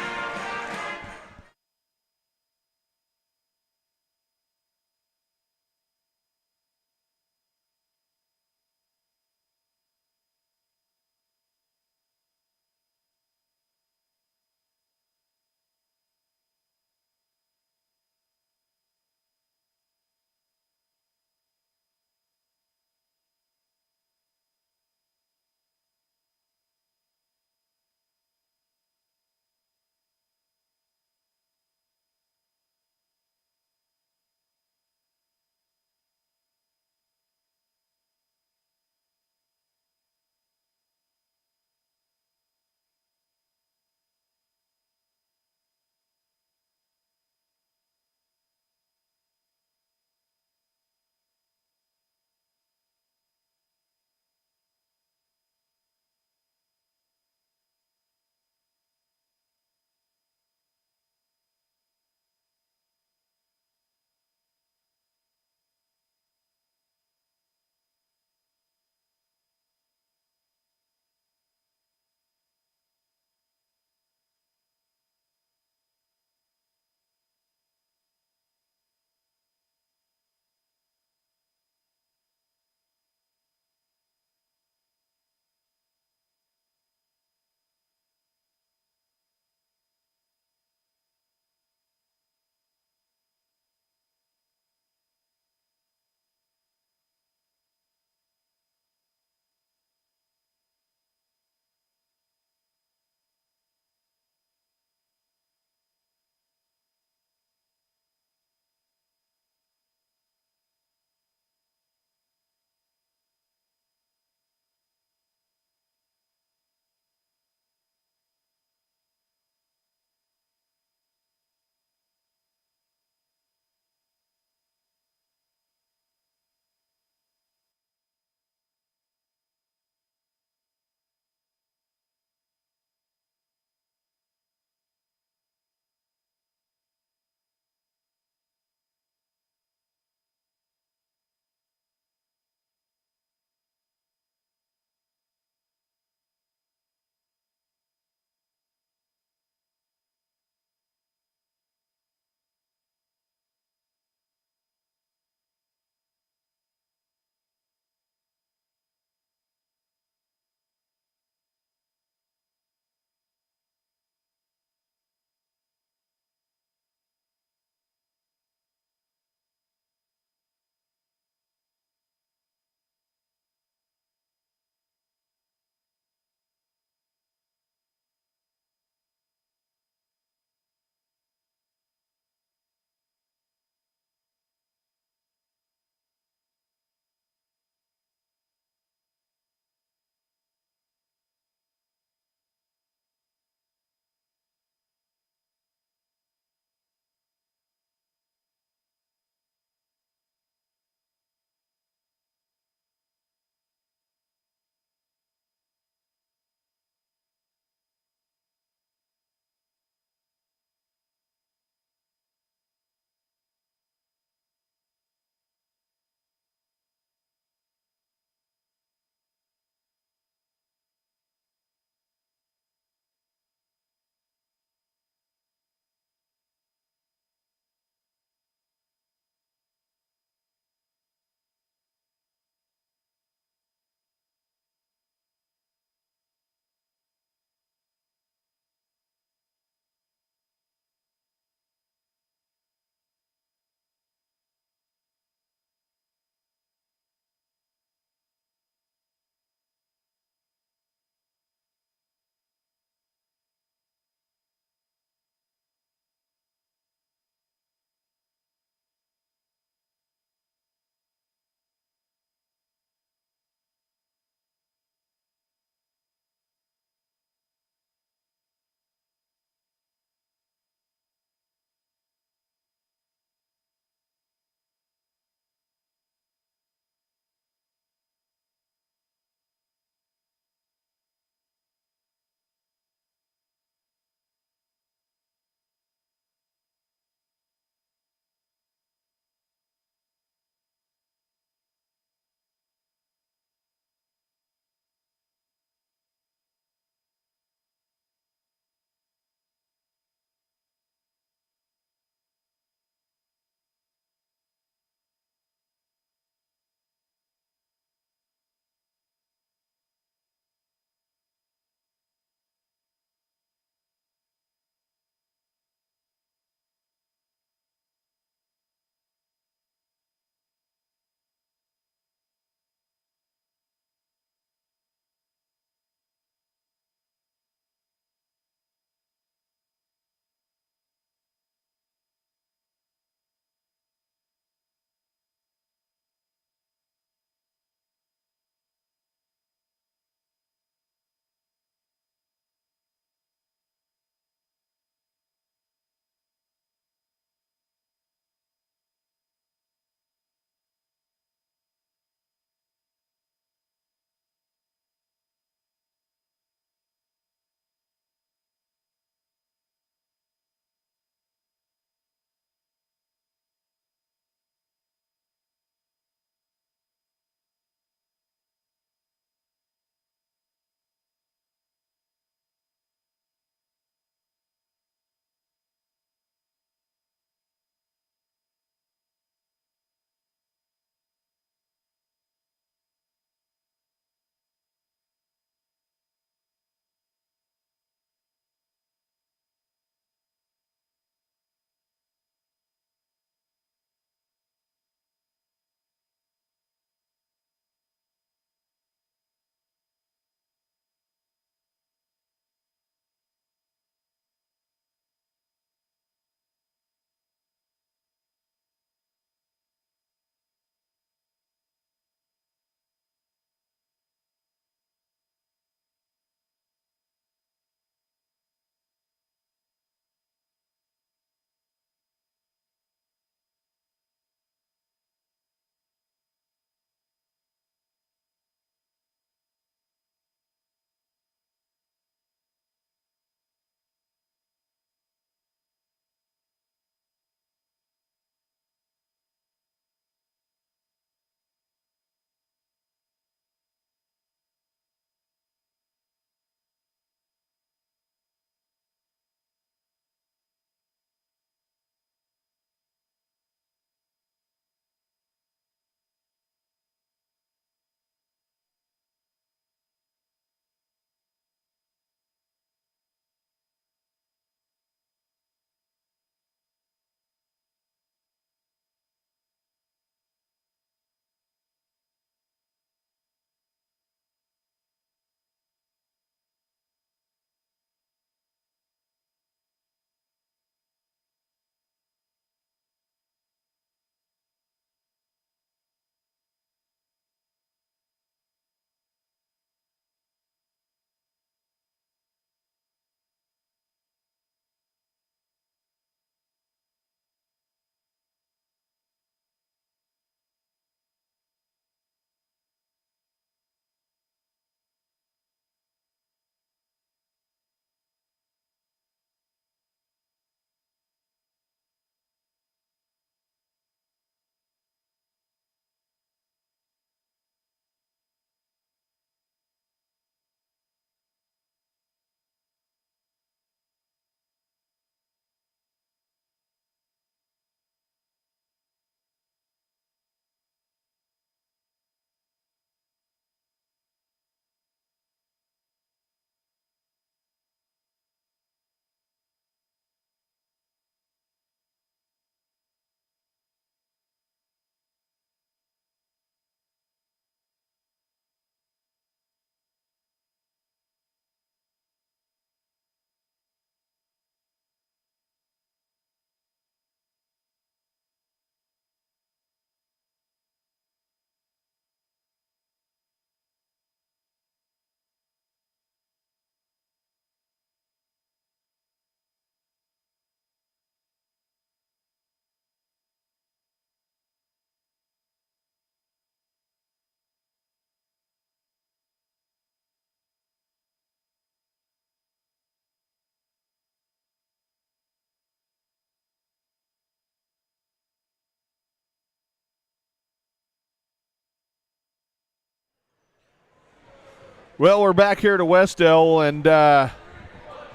Well, we're back here to Wes-Del, and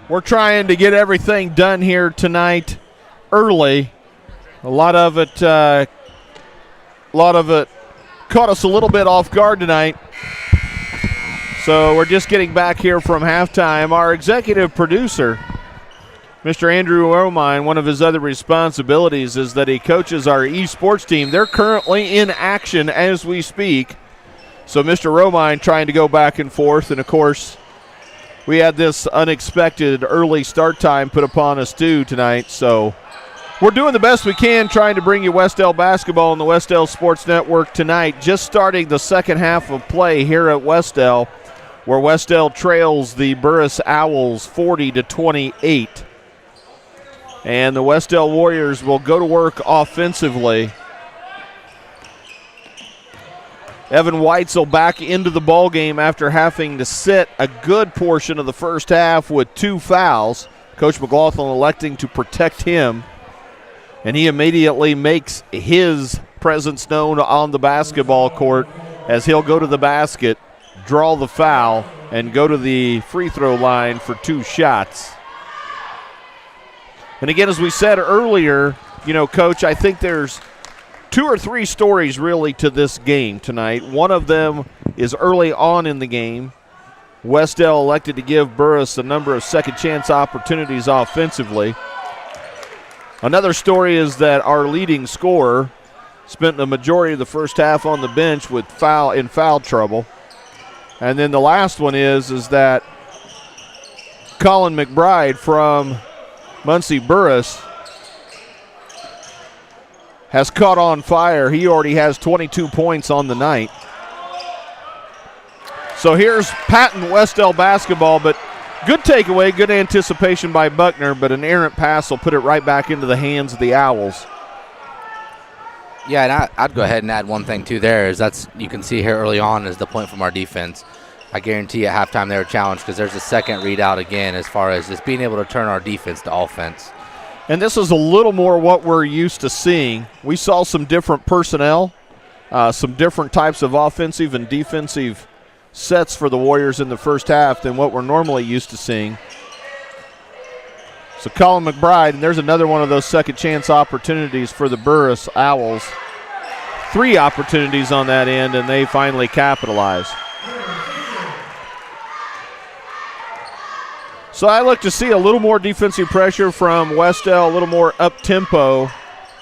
we're trying to get everything done here tonight early. A lot of it caught us a little bit off guard tonight. So we're just getting back here from halftime. Our executive producer, Mr. Andrew Romine, one of his other responsibilities is that he coaches our esports team. They're currently in action as we speak. So Mr. Romine trying to go back and forth, and of course we had this unexpected early start time put upon us too tonight. So we're doing the best we can trying to bring you Wes-Del basketball on the Wes-Del Sports Network tonight. Just starting the second half of play here at Wes-Del, where Wes-Del trails the Burris Owls 40-28. And the Wes-Del Warriors will go to work offensively. Evan Weitzel back into the ball game after having to sit a good portion of the first half with 2 fouls. Coach McLaughlin electing to protect him, and he immediately makes his presence known on the basketball court as he'll go to the basket, draw the foul, and go to the free throw line for 2 shots. And again, as we said earlier, Coach, I think there's 2 or 3 stories really to this game tonight. One of them is early on in the game. Wes-Del elected to give Burris a number of second chance opportunities offensively. Another story is that our leading scorer spent the majority of the first half on the bench with foul trouble. And then the last one is that Colin McBride from Muncie Burris has caught on fire. He already has 22 points on the night. So here's Patton Wes-Del basketball, but good takeaway, good anticipation by Buckner, but an errant pass will put it right back into the hands of the Owls. Yeah, and I'd go ahead and add one thing too there is you can see here early on is the point from our defense. I guarantee at halftime they were challenged because there's a second readout again as far as just being able to turn our defense to offense. And this is a little more what we're used to seeing. We saw some different personnel, some different types of offensive and defensive sets for the Warriors in the first half than what we're normally used to seeing. So Colin McBride, and there's another one of those second chance opportunities for the Burris Owls. 3 opportunities on that end, and they finally capitalize. So I look to see a little more defensive pressure from Wes-Del, a little more up-tempo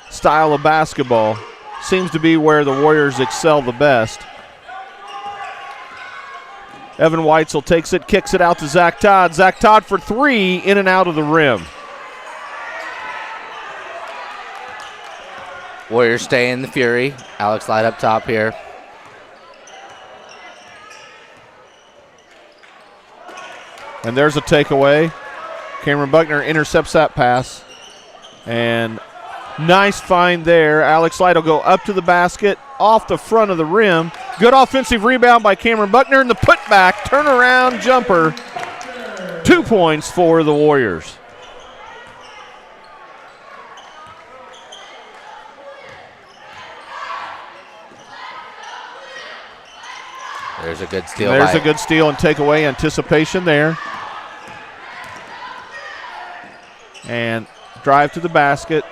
style of basketball. Seems to be where the Warriors excel the best. Evan Weitzel takes it, kicks it out to Zach Todd. Zach Todd for 3, in and out of the rim. Warriors stay in the fury. Alex Light up top here. And there's a takeaway. Cameron Buckner intercepts that pass. And nice find there. Alex Light will go up to the basket, off the front of the rim. Good offensive rebound by Cameron Buckner, and the putback, turnaround jumper. 2 points for the Warriors. There's a good steal. There's a good steal and takeaway anticipation there. And drive to the basket.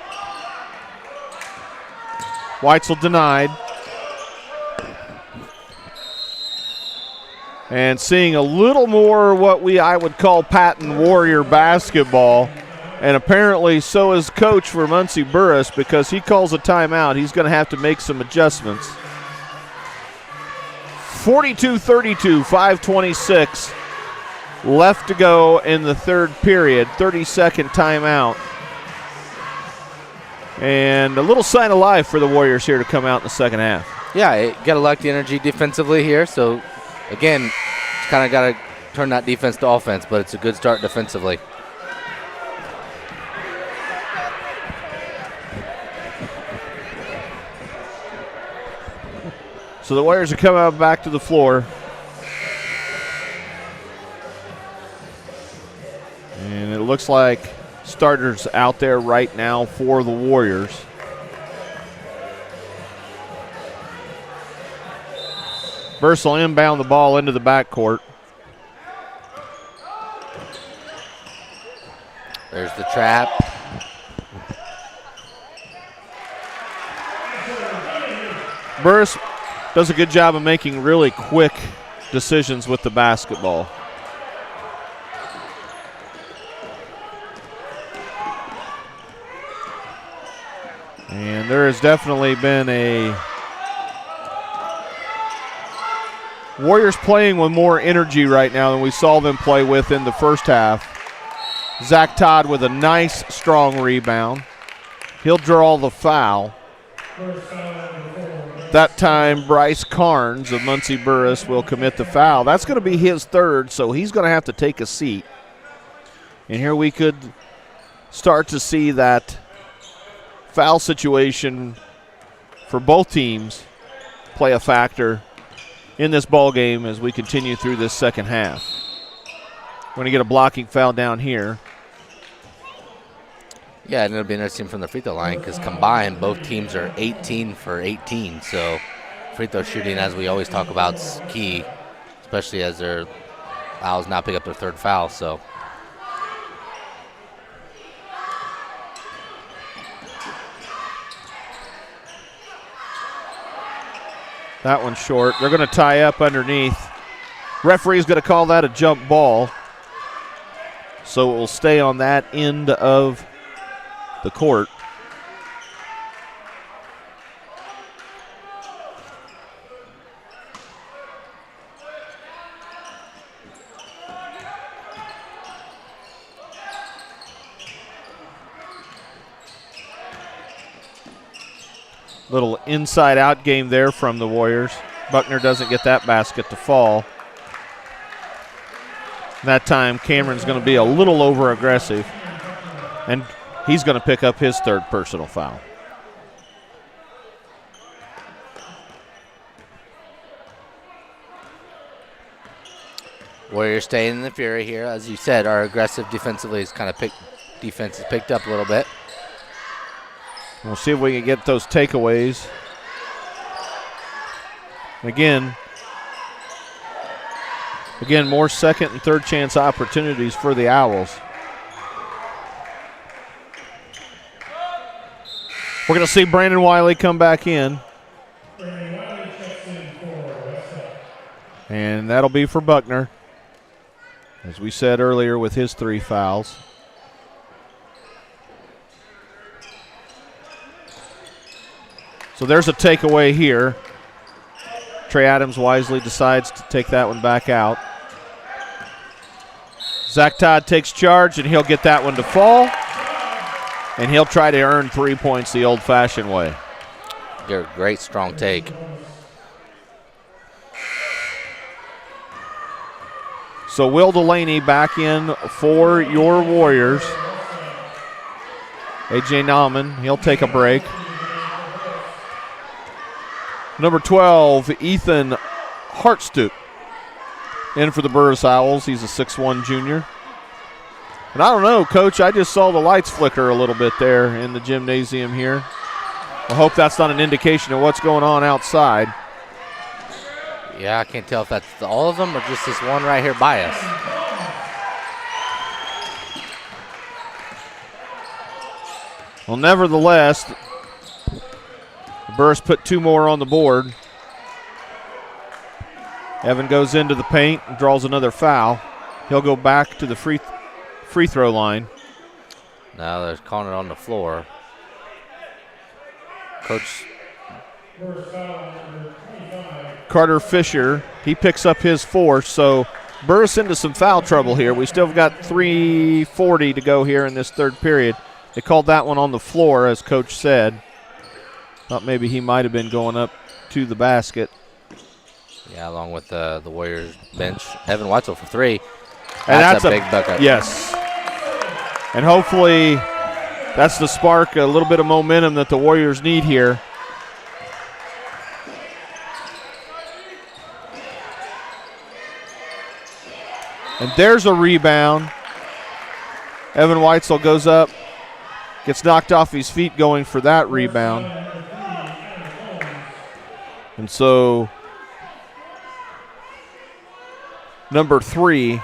Weitzel denied. And seeing a little more what I would call Patton Warrior basketball. And apparently so is coach for Muncie Burris, because he calls a timeout. He's going to have to make some adjustments. 42-32, 5:26 left to go in the third period. 30-second timeout. And a little sign of life for the Warriors here to come out in the second half. Yeah, got to like the energy defensively here. So, again, kind of got to turn that defense to offense, but it's a good start defensively. So the Warriors are coming out back to the floor. And it looks like starters out there right now for the Warriors. Burris will inbound the ball into the backcourt. There's the trap. Burris does a good job of making really quick decisions with the basketball. And there has definitely been a Warriors playing with more energy right now than we saw them play with in the first half. Zach Todd with a nice, strong rebound. He'll draw the foul. That time, Bryce Carnes of Muncie Burris will commit the foul. That's going to be his third, so he's going to have to take a seat. And here we could start to see that foul situation for both teams play a factor in this ball game as we continue through this second half. We're going to get a blocking foul down here. Yeah, and it'll be interesting from the free throw line because combined, both teams are 18 for 18. So free throw shooting, as we always talk about, is key, especially as their fouls now pick up their third foul. So that one's short. They're going to tie up underneath. Referee's going to call that a jump ball. So it will stay on that end of the court. Little inside-out game there from the Warriors. Buckner doesn't get that basket to fall. That time, Cameron's going to be a little over-aggressive, and he's going to pick up his third personal foul. Warriors staying in the fury here. As you said, our aggressive defensively is kind of defense has picked up a little bit. We'll see if we can get those takeaways. Again, more second and third chance opportunities for the Owls. We're going to see Brandon Wiley come back in. And that'll be for Buckner, as we said earlier, with his 3 fouls. So there's a takeaway here. Trey Adams wisely decides to take that one back out. Zach Todd takes charge, and he'll get that one to fall. And he'll try to earn 3 points the old-fashioned way. You're a great, strong take. So Will Delaney back in for your Warriors. A.J. Nauman, he'll take a break. Number 12, Ethan Hartstuck, in for the Burris Owls. He's a 6'1 junior. And I don't know, Coach, I just saw the lights flicker a little bit there in the gymnasium here. I hope that's not an indication of what's going on outside. Yeah, I can't tell if that's all of them or just this one right here by us. Well, nevertheless, Burris put 2 more on the board. Evan goes into the paint and draws another foul. He'll go back to the free throw line. Now they're calling it on the floor. Coach Carter Fisher, he picks up his 4th, so Burris into some foul trouble here. We still got 3:40 to go here in this third period. They called that one on the floor, as Coach said. Thought maybe he might have been going up to the basket. Yeah, along with the Warriors bench. Evan Weitzel for 3. And that's a big bucket. Yes. And hopefully that's the spark, a little bit of momentum that the Warriors need here. And there's a rebound. Evan Weitzel goes up, gets knocked off his feet going for that rebound. And so number 3,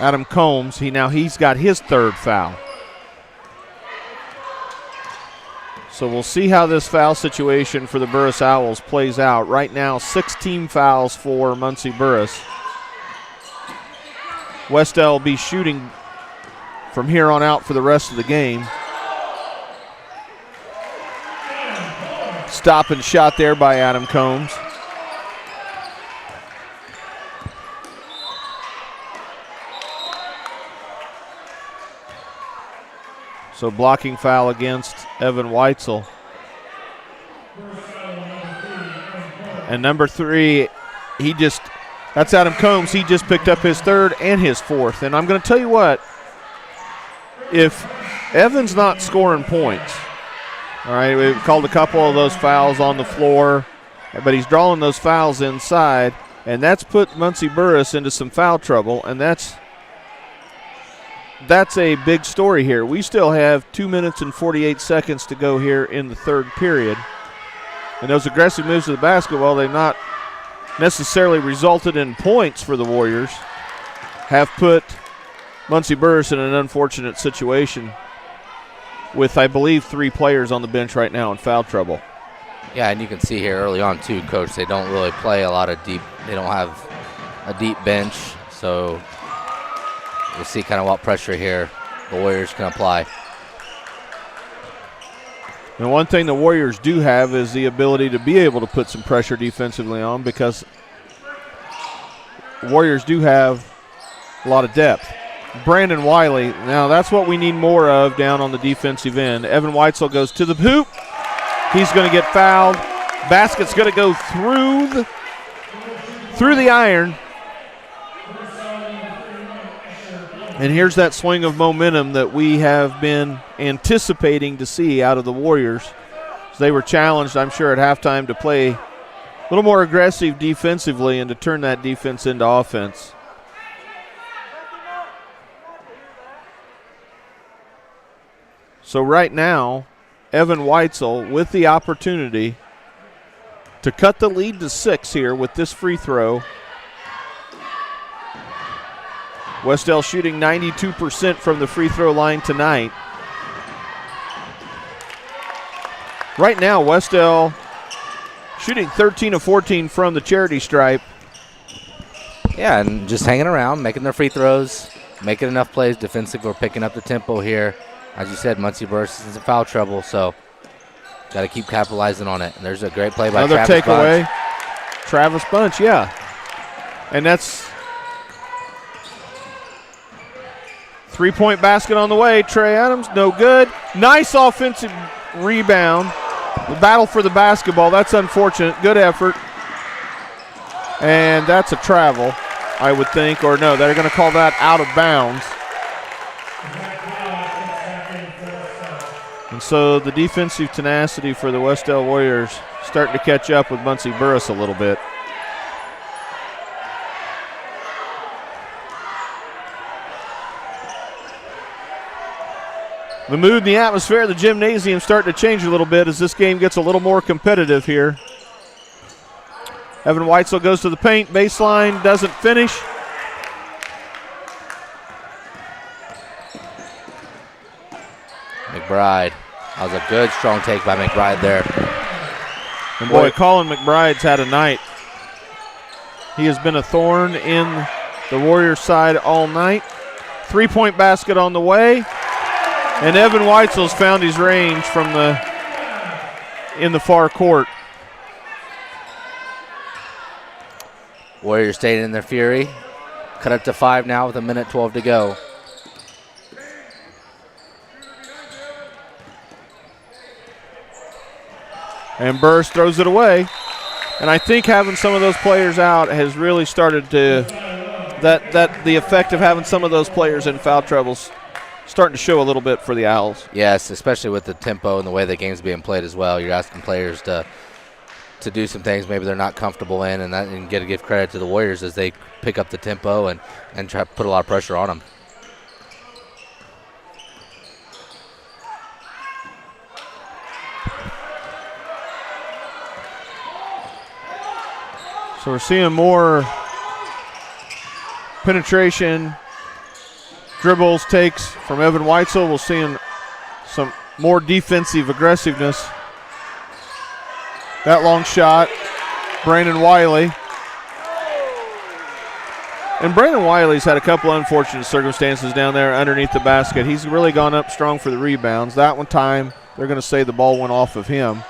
Adam Combs, he's got his 3rd foul. So we'll see how this foul situation for the Burris Owls plays out. Right now, 6 team fouls for Muncie Burris. Wes-Del will be shooting from here on out for the rest of the game. Stop and shot there by Adam Combs. So blocking foul against Evan Weitzel. And number 3, that's Adam Combs. He just picked up his 3rd and his 4th. And I'm going to tell you what, if Evan's not scoring points, all right, we've called a couple of those fouls on the floor, but he's drawing those fouls inside, and that's put Muncie Burris into some foul trouble, and that's a big story here. We still have 2 minutes and 48 seconds to go here in the 3rd period. And those aggressive moves to the basketball, they've not necessarily resulted in points for the Warriors, have put Muncie Burris in an unfortunate situation with, I believe, 3 players on the bench right now in foul trouble. Yeah, and you can see here early on too, Coach, they don't really play a lot of deep. They don't have a deep bench, so we'll see kind of what pressure here the Warriors can apply. And one thing the Warriors do have is the ability to be able to put some pressure defensively on, because Warriors do have a lot of depth. Brandon Wiley, now that's what we need more of down on the defensive end. Evan Weitzel goes to the hoop. He's going to get fouled. Basket's going to go through the iron. And here's that swing of momentum that we have been anticipating to see out of the Warriors. So they were challenged, I'm sure, at halftime to play a little more aggressive defensively and to turn that defense into offense. So right now, Evan Weitzel with the opportunity to cut the lead to 6 here with this free throw. Wes-Del shooting 92% from the free throw line tonight. Right now, Wes-Del shooting 13 of 14 from the charity stripe. Yeah, and just hanging around, making their free throws, making enough plays defensively. We're picking up the tempo here. As you said, Muncie Burris is in foul trouble, so got to keep capitalizing on it. And there's a great play by Another Travis takeaway. Bunch. Travis Bunch, yeah. And that's three-point basket on the way. Trey Adams, no good. Nice offensive rebound. The battle for the basketball, that's unfortunate. Good effort. And that's a travel, I would think. Or no, they're going to call that out of bounds. And so the defensive tenacity for the Wes-Del Warriors starting to catch up with Muncie Burris a little bit. The mood and the atmosphere of the gymnasium starting to change a little bit as this game gets a little more competitive here. Evan Weitzel goes to the paint, baseline, doesn't finish. McBride. That was a good, strong take by McBride there. And boy, Colin McBride's had a night. He has been a thorn in the Warriors' side all night. Three-point basket on the way. And Evan Weitzel's found his range from in the far court. Warriors staying in their fury. Cut up to 5 now with 1:12 to go. And Burris throws it away. And I think having some of those players out has really started to, the effect of having some of those players in foul troubles starting to show a little bit for the Owls. Yes, especially with the tempo and the way the game's being played as well. You're asking players to do some things maybe they're not comfortable in, and get to give credit to the Warriors as they pick up the tempo and try to put a lot of pressure on them. So we're seeing more penetration, dribbles, takes from Evan Weitzel. We're seeing some more defensive aggressiveness. That long shot, Brandon Wiley. And Brandon Wiley's had a couple unfortunate circumstances down there underneath the basket. He's really gone up strong for the rebounds. That one time, they're going to say the ball went off of him.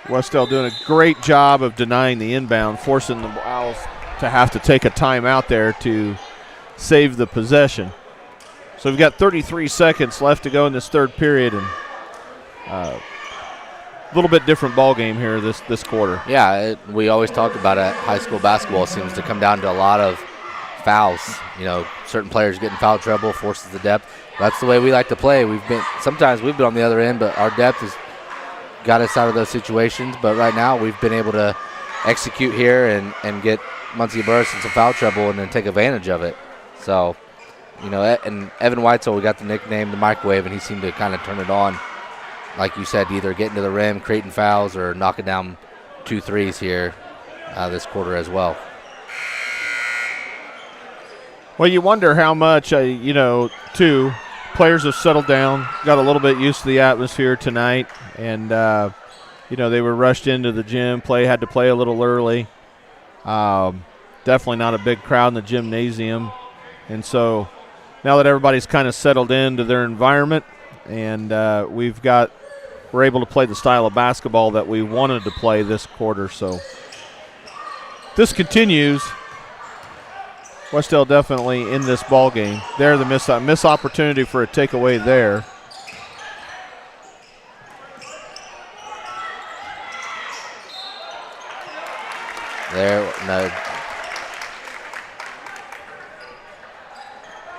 Wes-Del doing a great job of denying the inbound, forcing the Owls to have to take a timeout there to save the possession. So we've got 33 seconds left to go in this third period, and a little bit different ball game here this quarter. Yeah, we always talk about it. High school basketball seems to come down to a lot of fouls. You know, certain players get in foul trouble, forces the depth. That's the way we like to play. Sometimes we've been on the other end, but our depth has got us out of those situations. But right now we've been able to execute here and get Muncie Burris into foul trouble and then take advantage of it. So, you know, and Evan Weitzel, we got the nickname the microwave, and he seemed to kind of turn it on. Like you said, either getting to the rim, creating fouls, or knocking down 2 threes here this quarter as well. Well, you wonder how much, too, players have settled down, got a little bit used to the atmosphere tonight, and, they were rushed into the gym, had to play a little early. Definitely not a big crowd in the gymnasium. And so now that everybody's kind of settled into their environment and we're able to play the style of basketball that we wanted to play this quarter. So this continues. Wes-Del definitely in this ball game. There, the miss opportunity for a takeaway there. No.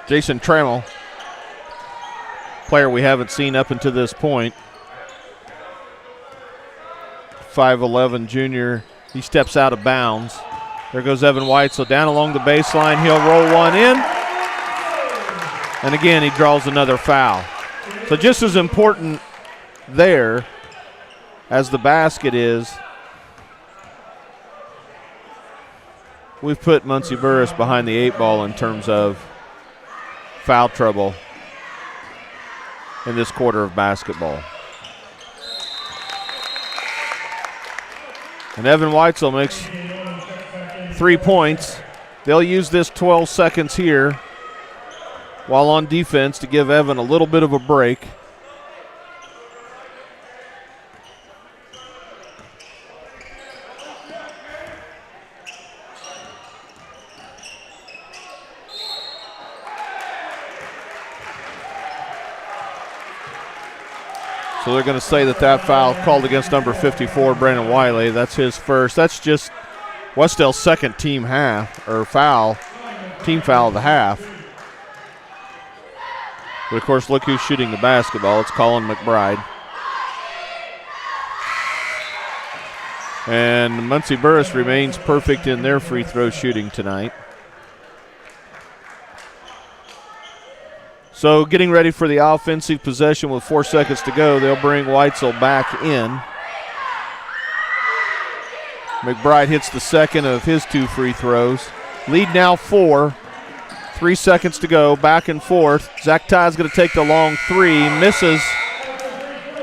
Jason Trammell, player we haven't seen up until this point. 5'11" junior. He steps out of bounds. There goes Evan Weitzel down along the baseline. He'll roll one in. And again, he draws another foul. So just as important there as the basket is, we've put Muncie Burris behind the 8 ball in terms of foul trouble in this quarter of basketball. And Evan Weitzel makes 3 points. They'll use this 12 seconds here while on defense to give Evan a little bit of a break. So they're going to say that foul called against number 54, Brandon Wiley. That's his first. That's just Wes-Del's second team foul of the half. But, of course, look who's shooting the basketball. It's Colin McBride. And Muncie Burris remains perfect in their free throw shooting tonight. So getting ready for the offensive possession with 4 seconds to go. They'll bring Weitzel back in. McBride hits the second of his 2 free throws. Lead now 4. 3 seconds to go, back and forth. Zach Ty's going to take the long 3, misses.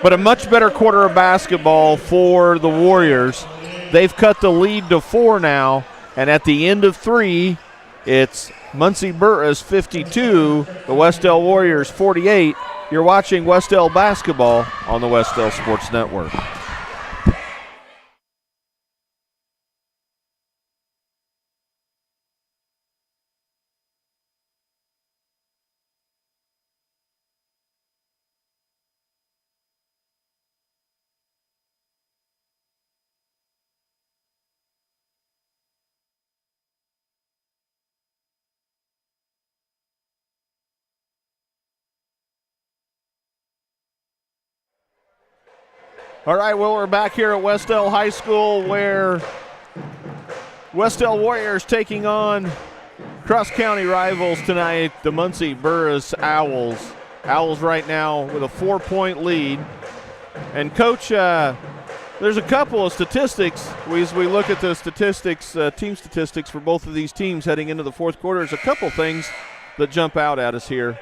But a much better quarter of basketball for the Warriors. They've cut the lead to 4 now, and at the end of 3, it's Muncie Burris 52, the Wes-Del Warriors 48. You're watching Wes-Del basketball on the Wes-Del Sports Network. All right, well, we're back here at Wes-Del High School where Wes-Del Warriors taking on cross-county rivals tonight, the Muncie Burris Owls. Owls right now with a 4-point lead. And, Coach, There's a couple of statistics. As we look at the statistics, team statistics for both of these teams heading into the fourth quarter, there's a couple things that jump out at us here.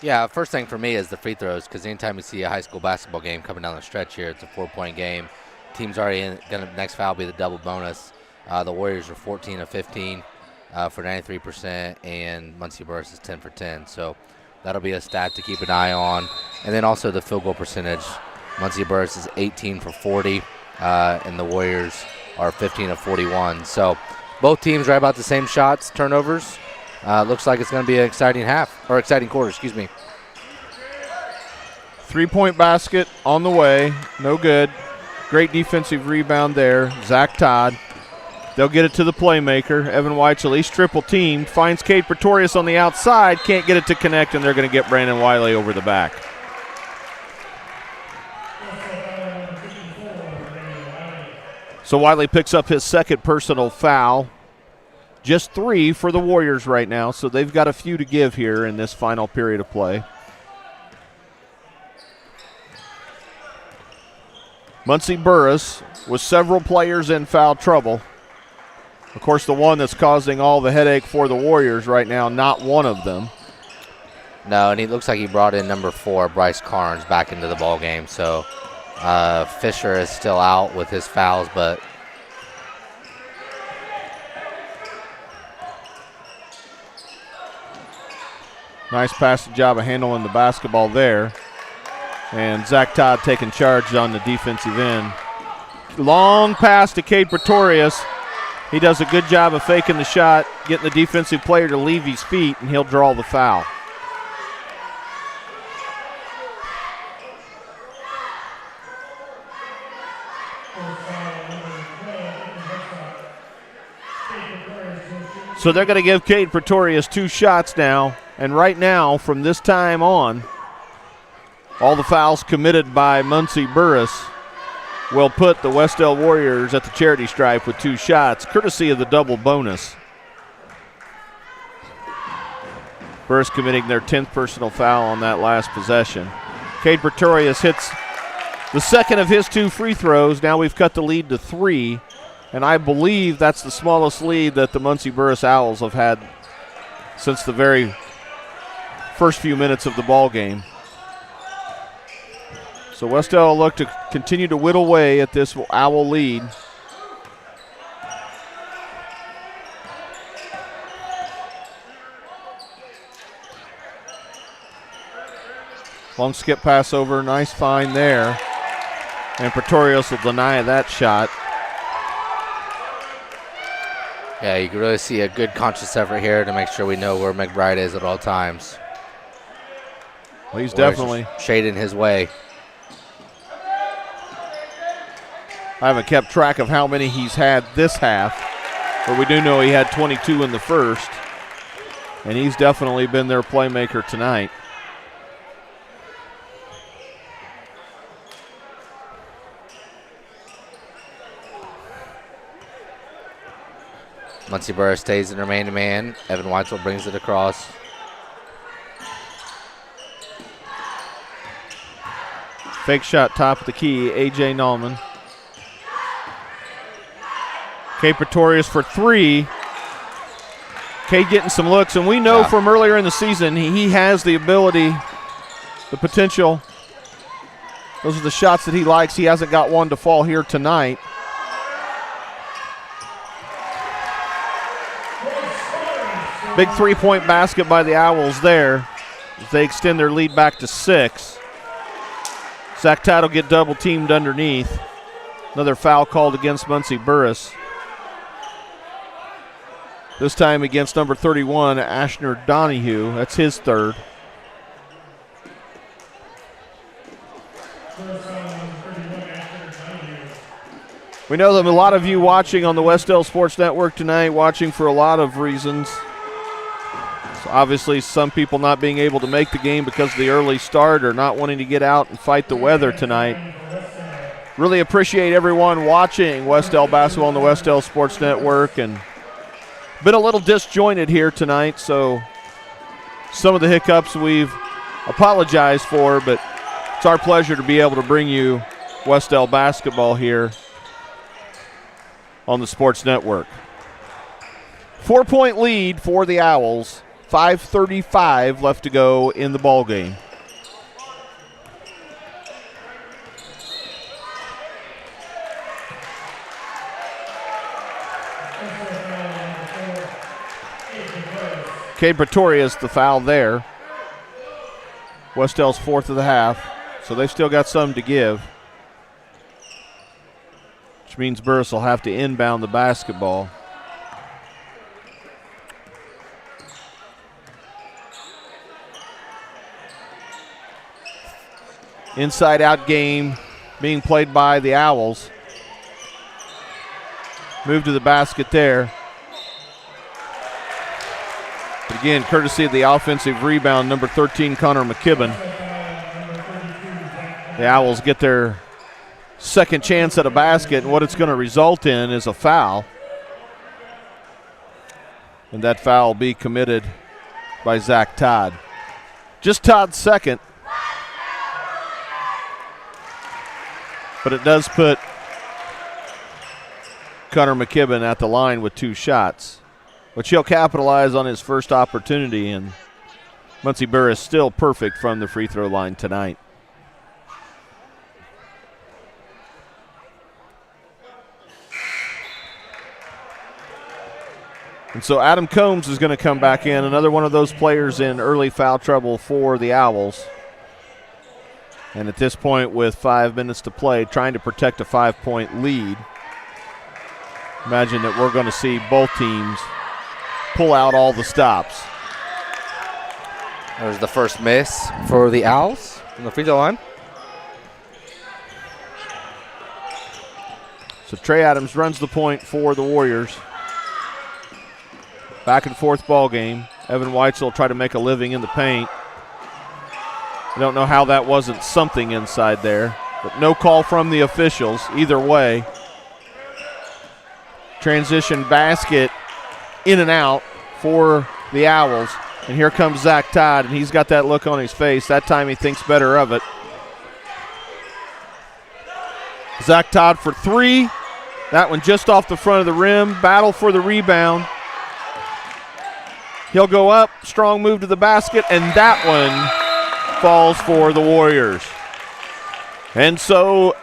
Yeah, first thing for me is the free throws, because anytime you see a high school basketball game coming down the stretch here, it's a 4-point game. Team's already in. Next foul will be the double bonus. The Warriors are 14 of 15 for 93%, and Muncie Burris is 10 for 10. So that'll be a stat to keep an eye on. And then also the field goal percentage. Muncie Burris is 18 for 40, and the Warriors are 15 of 41. So both teams right about the same shots, turnovers. Looks like it's going to be an exciting quarter, excuse me. 3-point basket on the way, no good. Great defensive rebound there, Zach Todd. They'll get it to the playmaker, Evan Weitzel. He's triple teamed, finds Cade Pretorius on the outside, can't get it to connect, and they're going to get Brandon Wiley over the back. So Wiley picks up his second personal foul. Just 3 for the Warriors right now, so they've got a few to give here in this final period of play. Muncie Burris with several players in foul trouble. Of course, the one that's causing all the headache for the Warriors right now, not one of them. No, and he looks like he brought in number 4, Bryce Carnes, back into the ball game. So Fisher is still out with his fouls, but nice passing job of handling the basketball there. And Zach Todd taking charge on the defensive end. Long pass to Cade Pretorius. He does a good job of faking the shot, getting the defensive player to leave his feet, and he'll draw the foul. So they're going to give Cade Pretorius 2 shots now. And right now, from this time on, all the fouls committed by Muncie Burris will put the Wes-Del Warriors at the charity stripe with 2 shots, courtesy of the double bonus. Burris committing their 10th personal foul on that last possession. Cade Pretorius hits the second of his 2 free throws. Now we've cut the lead to 3, and I believe that's the smallest lead that the Muncie Burris Owls have had since the very first few minutes of the ball game. So Wes-Del will look to continue to whittle away at this Owl lead. Long skip pass over, nice find there. And Pretorius will deny that shot. Yeah, you can really see a good conscious effort here to make sure we know where McBride is at all times. Well, he's definitely shading his way. I haven't kept track of how many he's had this half, but we do know he had 22 in the first, and he's definitely been their playmaker tonight. Muncie Burris stays in their man-to-man. Evan Weitzel brings it across. Fake shot, top of the key, A.J. Nallman. Cade Pretorius for 3. Cade getting some looks, and we know from earlier in the season he has the ability, the potential. Those are the shots that he likes. He hasn't got one to fall here tonight. Big 3-point basket by the Owls there as they extend their lead back to 6. Zach Todd will get double teamed underneath. Another foul called against Muncie Burris. This time against number 31, Ashner Donahue. That's his 3rd. We know that a lot of you watching on the Wes-Del Sports Network tonight, watching for a lot of reasons. So obviously, some people not being able to make the game because of the early start or not wanting to get out and fight the weather tonight. Really appreciate everyone watching Wes-Del basketball on the Wes-Del Sports Network, and been a little disjointed here tonight, so some of the hiccups we've apologized for, but it's our pleasure to be able to bring you Wes-Del basketball here on the Sports Network. 4-point lead for the Owls. 5:35 left to go in the ball game. Cade Pretoria's the foul there. Wes-Del's fourth of the half, so they've still got some to give, which means Burris will have to inbound the basketball. Inside-out game being played by the Owls. Move to the basket there. But again, courtesy of the offensive rebound, number 13, Connor McKibben. The Owls get their second chance at a basket, and what it's going to result in is a foul. And that foul will be committed by Zach Todd. Just Todd's second. But it does put Connor McKibben at the line with 2 shots. But he'll capitalize on his first opportunity, and Muncie Burris still perfect from the free throw line tonight. And so Adam Combs is going to come back in, another one of those players in early foul trouble for the Owls. And at this point, with 5 minutes to play, trying to protect a 5-point lead. Imagine that we're going to see both teams pull out all the stops. There's the first miss for the Owls from the free throw line. So Trey Adams runs the point for the Warriors. Back and forth ball game. Evan Weitzel will try to make a living in the paint. I don't know how that wasn't something inside there, but no call from the officials either way. Transition basket in and out for the Owls. And here comes Zach Todd, and he's got that look on his face. That time he thinks better of it. Zach Todd for 3. That one just off the front of the rim. Battle for the rebound. He'll go up, strong move to the basket, and that one falls for the Warriors. And so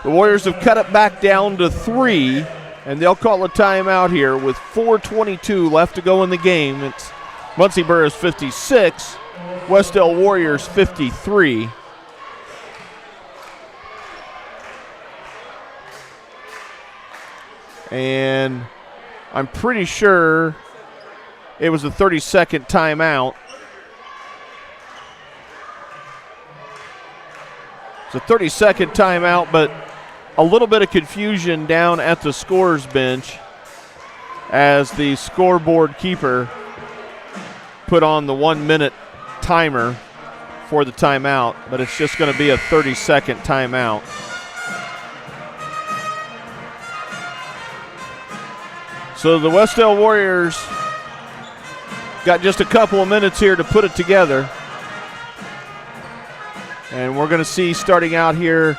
the Warriors have cut it back down to 3, and they'll call a timeout here with 4:22 left to go in the game. It's Muncie Burris 56, Wes-Del Warriors 53. And I'm pretty sure it was a 30-second timeout. It's a 30-second timeout, but a little bit of confusion down at the scorer's bench as the scoreboard keeper put on the 1-minute timer for the timeout, but it's just going to be a 30-second timeout. So the Wes-Del Warriors got just a couple of minutes here to put it together. And we're going to see starting out here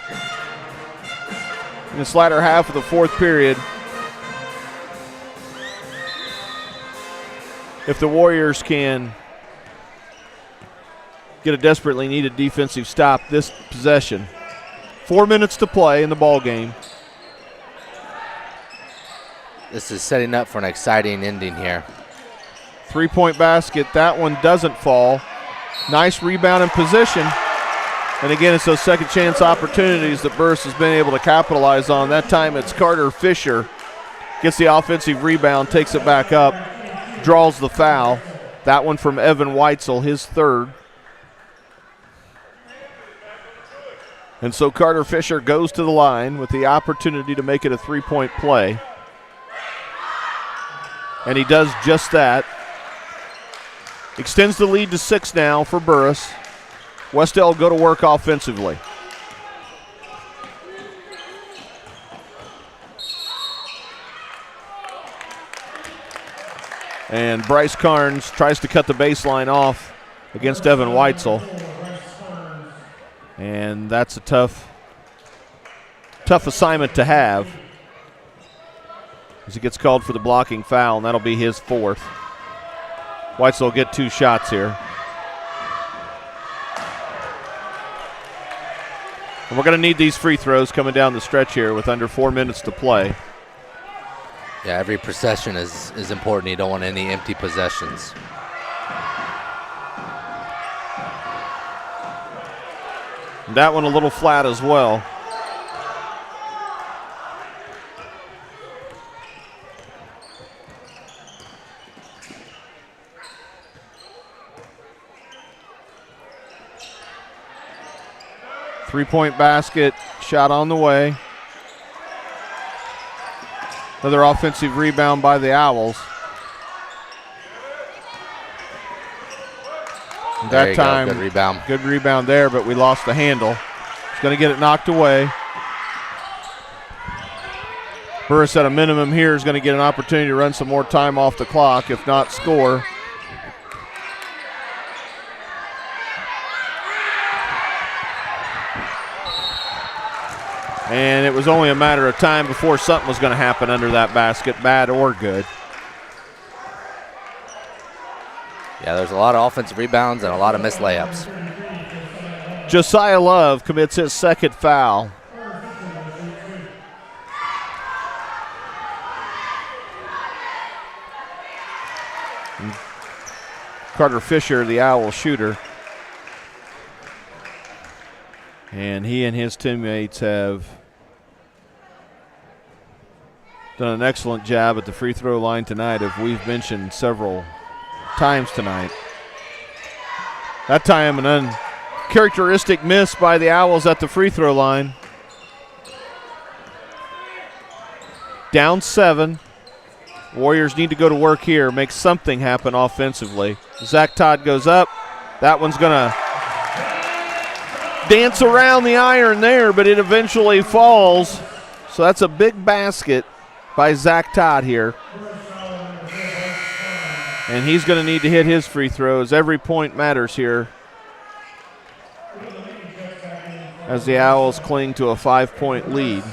in this latter half of the fourth period if the Warriors can get a desperately needed defensive stop this possession. 4 minutes to play in the ball game. This is setting up for an exciting ending here. 3-point basket. That one doesn't fall. Nice rebound in position. And again, it's those second chance opportunities that Burris has been able to capitalize on. That time it's Carter Fisher. Gets the offensive rebound, takes it back up, draws the foul. That one from Evan Weitzel, his third. And so Carter Fisher goes to the line with the opportunity to make it a 3-point play. And he does just that. Extends the lead to 6 now for Burris. Wes-Del go to work offensively. And Bryce Carnes tries to cut the baseline off against Evan Weitzel. And that's a tough tough assignment to have as he gets called for the blocking foul, and that'll be his fourth. Whites will get 2 shots here. And we're going to need these free throws coming down the stretch here with under 4 minutes to play. Yeah, every possession is important. You don't want any empty possessions. And that one a little flat as well. Three-point basket, shot on the way. Another offensive rebound by the Owls. That time, good rebound there, but we lost the handle. He's going to get it knocked away. Burris at a minimum here is going to get an opportunity to run some more time off the clock, if not score. And it was only a matter of time before something was going to happen under that basket, bad or good. Yeah, there's a lot of offensive rebounds and a lot of missed layups. Josiah Love commits his second foul. And Carter Fisher, the Owl shooter. And he and his teammates have done an excellent job at the free throw line tonight, as we've mentioned several times tonight. That time an uncharacteristic miss by the Owls at the free throw line. Down 7. Warriors need to go to work here, make something happen offensively. Zach Todd goes up. That one's going to dance around the iron there, but it eventually falls. So that's a big basket by Zach Todd here. And he's going to need to hit his free throws. Every point matters here as the Owls cling to a 5-point lead.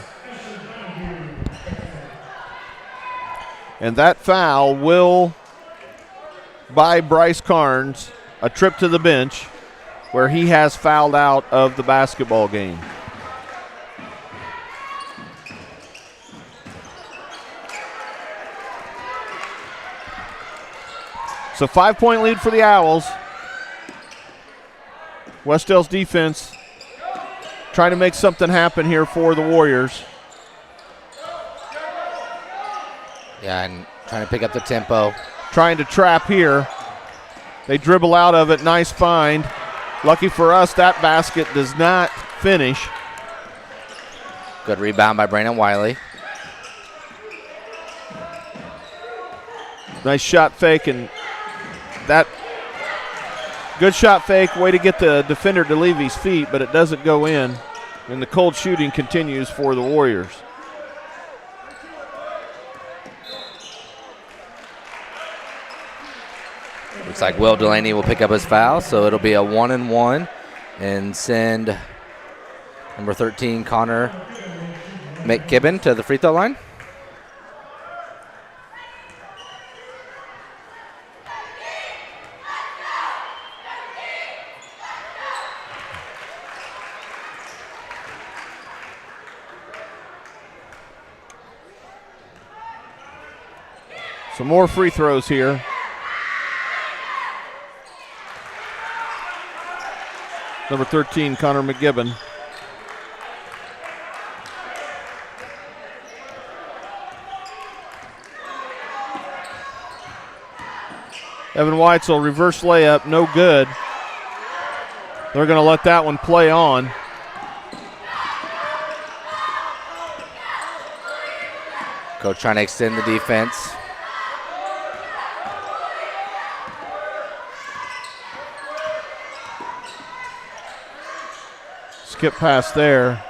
And that foul will buy Bryce Carnes a trip to the bench, where he has fouled out of the basketball game. So 5-point lead for the Owls. Wes-Del's defense trying to make something happen here for the Warriors. Yeah, and trying to pick up the tempo. Trying to trap here. They dribble out of it. Nice find. Lucky for us, that basket does not finish. Good rebound by Brandon Wiley. Nice shot fake, and that good shot fake, way to get the defender to leave his feet, but it doesn't go in. And the cold shooting continues for the Warriors. Looks like Will Delaney will pick up his foul, so it'll be a 1-and-1 and send number 13, Connor McKibben, to the free throw line. Some more free throws here. Number 13, Connor McGibbon. Evan Weitzel, reverse layup, no good. They're going to let that one play on. Coach trying to extend the defense. Skip pass there.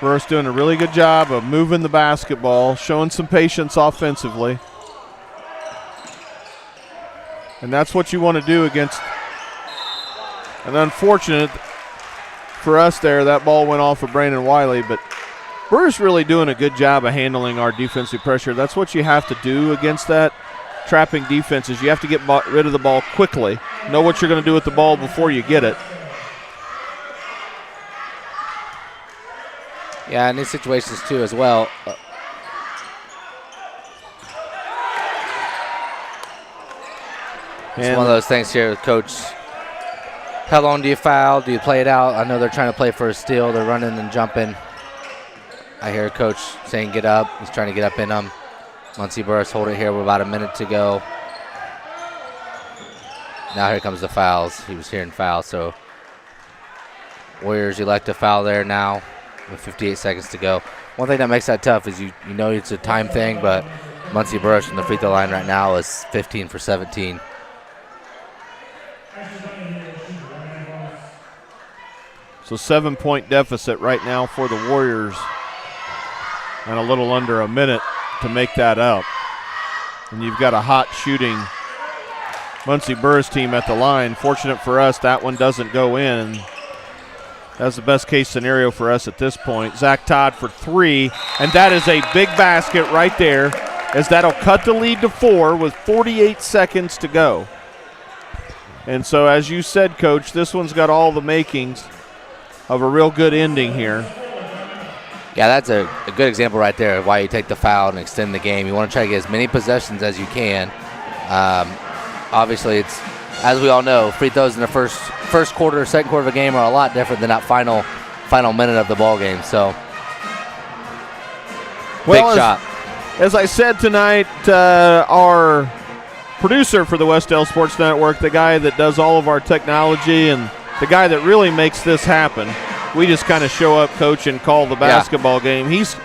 Burris doing a really good job of moving the basketball, showing some patience offensively. And that's what you want to do against an unfortunate for us there. That ball went off of Brandon Wiley, but Burris really doing a good job of handling our defensive pressure. That's what you have to do against that trapping defenses. You have to get rid of the ball quickly. Know what you're going to do with the ball before you get it. Yeah, in these situations too as well. It's one of those things here with Coach. How long do you foul? Do you play it out? I know they're trying to play for a steal. They're running and jumping. I hear Coach saying get up. He's trying to get up in them. Muncie Burris hold it here with about a minute to go. Now here comes the fouls. He was hearing fouls, so Warriors elect a foul there now with 58 seconds to go. One thing that makes that tough is you know it's a time thing, but Muncie Burris from the free throw line right now is 15 for 17. So 7-point deficit right now for the Warriors and a little under a minute to make that up. And you've got a hot shooting Muncie Burris team at the line. Fortunate for us, that one doesn't go in. That's the best case scenario for us at this point. Zach Todd for 3, and that is a big basket right there, as that'll cut the lead to 4 with 48 seconds to go. And so as you said, Coach, this one's got all the makings of a real good ending here. Yeah, that's a good example right there of why you take the foul and extend the game. You want to try to get as many possessions as you can. Obviously, it's, as we all know, free throws in the first quarter, second quarter of a game are a lot different than that final minute of the ball game. So, big shot. As I said tonight, our producer for the Wes-Del Sports Network, the guy that does all of our technology and the guy that really makes this happen. We just kind of show up, coach, and call the basketball game. He's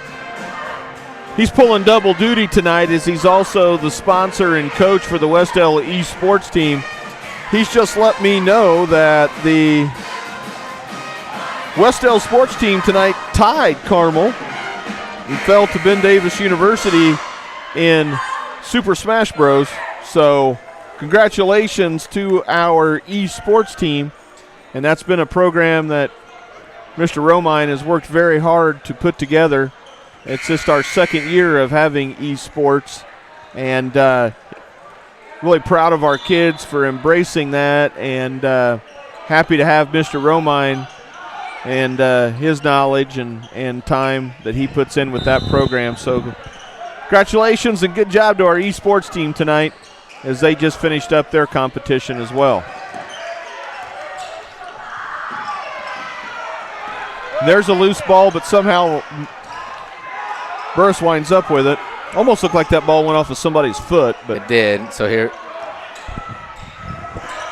pulling double duty tonight, as he's also the sponsor and coach for the Wes-Del eSports team. He's just let me know that the Wes-Del sports team tonight tied Carmel and fell to Ben Davis University in Super Smash Bros. So congratulations to our eSports team. And that's been a program that Mr. Romine has worked very hard to put together. It's just our second year of having esports, and really proud of our kids for embracing that, and happy to have Mr. Romine and his knowledge and time that he puts in with that program. So congratulations and good job to our esports team tonight, as they just finished up their competition as well. There's a loose ball, but somehow Burris winds up with it. Almost looked like that ball went off of somebody's foot, but it did. So here,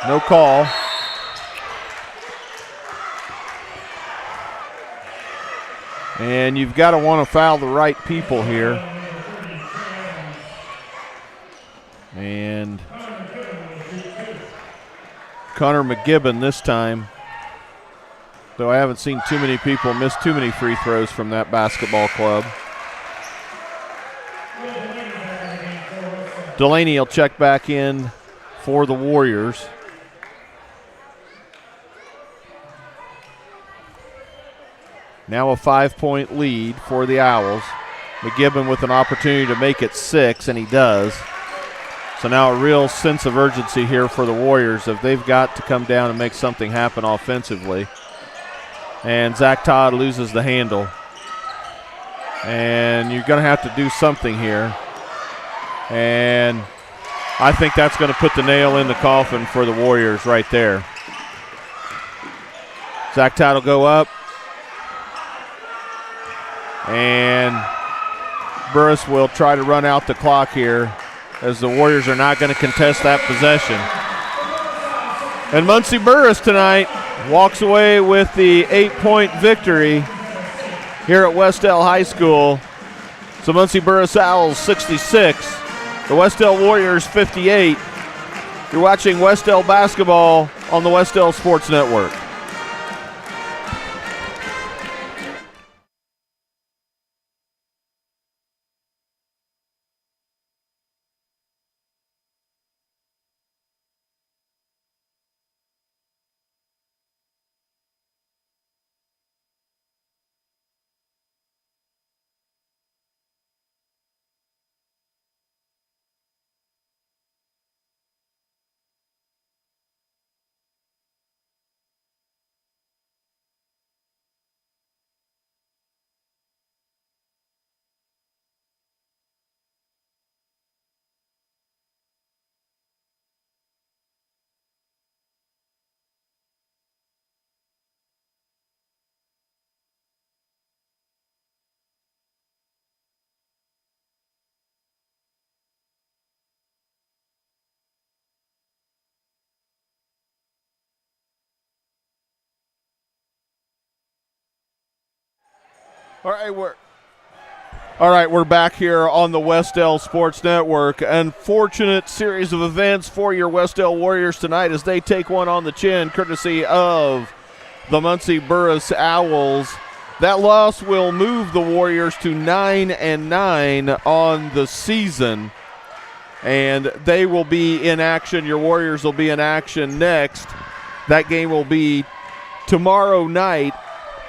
no call. And you've got to want to foul the right people here. And Connor McGibbon this time. Though I haven't seen too many people miss too many free throws from that basketball club. Delaney will check back in for the Warriors. Now a 5-point lead for the Owls. McGibbon with an opportunity to make it 6, and he does. So now a real sense of urgency here for the Warriors, if they've got to come down and make something happen offensively. And Zach Todd loses the handle. And you're going to have to do something here. And I think that's going to put the nail in the coffin for the Warriors right there. Zach Todd will go up. And Burris will try to run out the clock here, as the Warriors are not going to contest that possession. And Muncie Burris tonight walks away with the 8-point victory here at Wes-Del High School. So Muncie Burris Owls 66, the Wes-Del Warriors 58. You're watching Wes-Del basketball on the Wes-Del Sports Network. All right, we're back here on the Wes-Del Sports Network. Unfortunate series of events for your Wes-Del Warriors tonight as they take one on the chin, courtesy of the Muncie Burris Owls. That loss will move the Warriors to 9-9 on the season, and they will be in action. Your Warriors will be in action next. That game will be tomorrow night,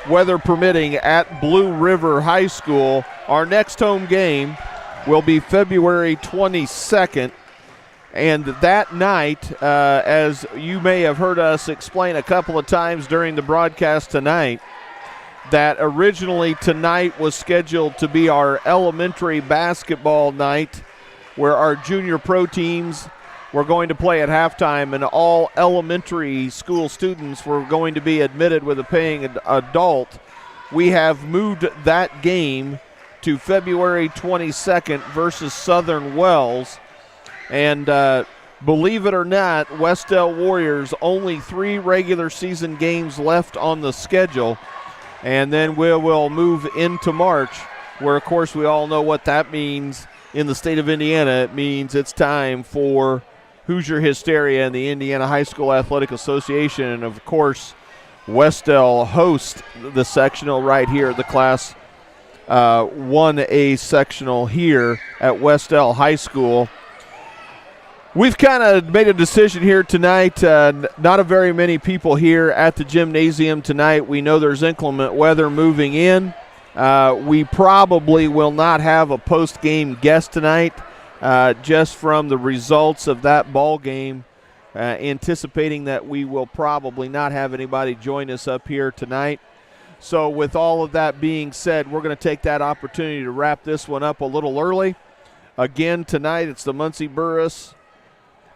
weather permitting, at Blue River High School. Our next home game will be February 22nd. And that night, as you may have heard us explain a couple of times during the broadcast tonight, that originally tonight was scheduled to be our elementary basketball night, where our junior pro teams were going to play at halftime and all elementary school students were going to be admitted with a paying adult. We have moved that game to February 22nd versus Southern Wells. And believe it or not, Wes-Del Warriors, only 3 regular season games left on the schedule. And then we will move into March, where, of course, we all know what that means in the state of Indiana. It means it's time for Hoosier Hysteria and the Indiana High School Athletic Association. And, of course, Wes-Del hosts the sectional right here, the Class 1A sectional here at Wes-Del High School. We've kind of made a decision here tonight. Not a very many people here at the gymnasium tonight. We know there's inclement weather moving in. We probably will not have a post-game guest tonight, just from the results of that ball game, anticipating that we will probably not have anybody join us up here tonight. So with all of that being said, we're going to take that opportunity to wrap this one up a little early. Again, tonight it's the Muncie Burris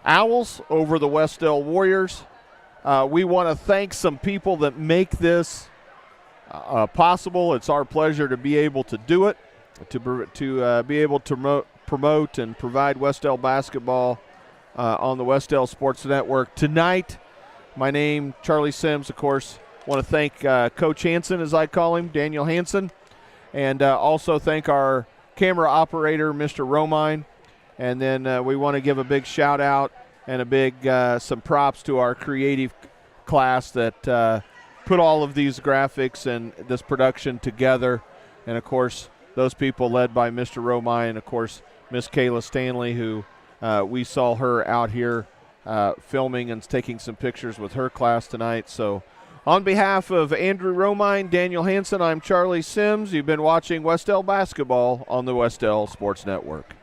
Owls over the Wes-Del Warriors. We want to thank some people that make this possible. It's our pleasure to be able to do it, to be able to promote and provide Wes-Del basketball on the Wes-Del Sports Network. Tonight, my name, Charlie Sims, of course. Want to thank Coach Hansen, as I call him, Daniel Hansen, and also thank our camera operator, Mr. Romine. And then we want to give a big shout out and a big some props to our creative class that put all of these graphics and this production together. And, of course, those people led by Mr. Romine and, of course, Miss Kayla Stanley, who we saw her out here filming and taking some pictures with her class tonight. So on behalf of Andrew Romine, Daniel Hansen, I'm Charlie Sims. You've been watching Wes-Del basketball on the Wes-Del Sports Network.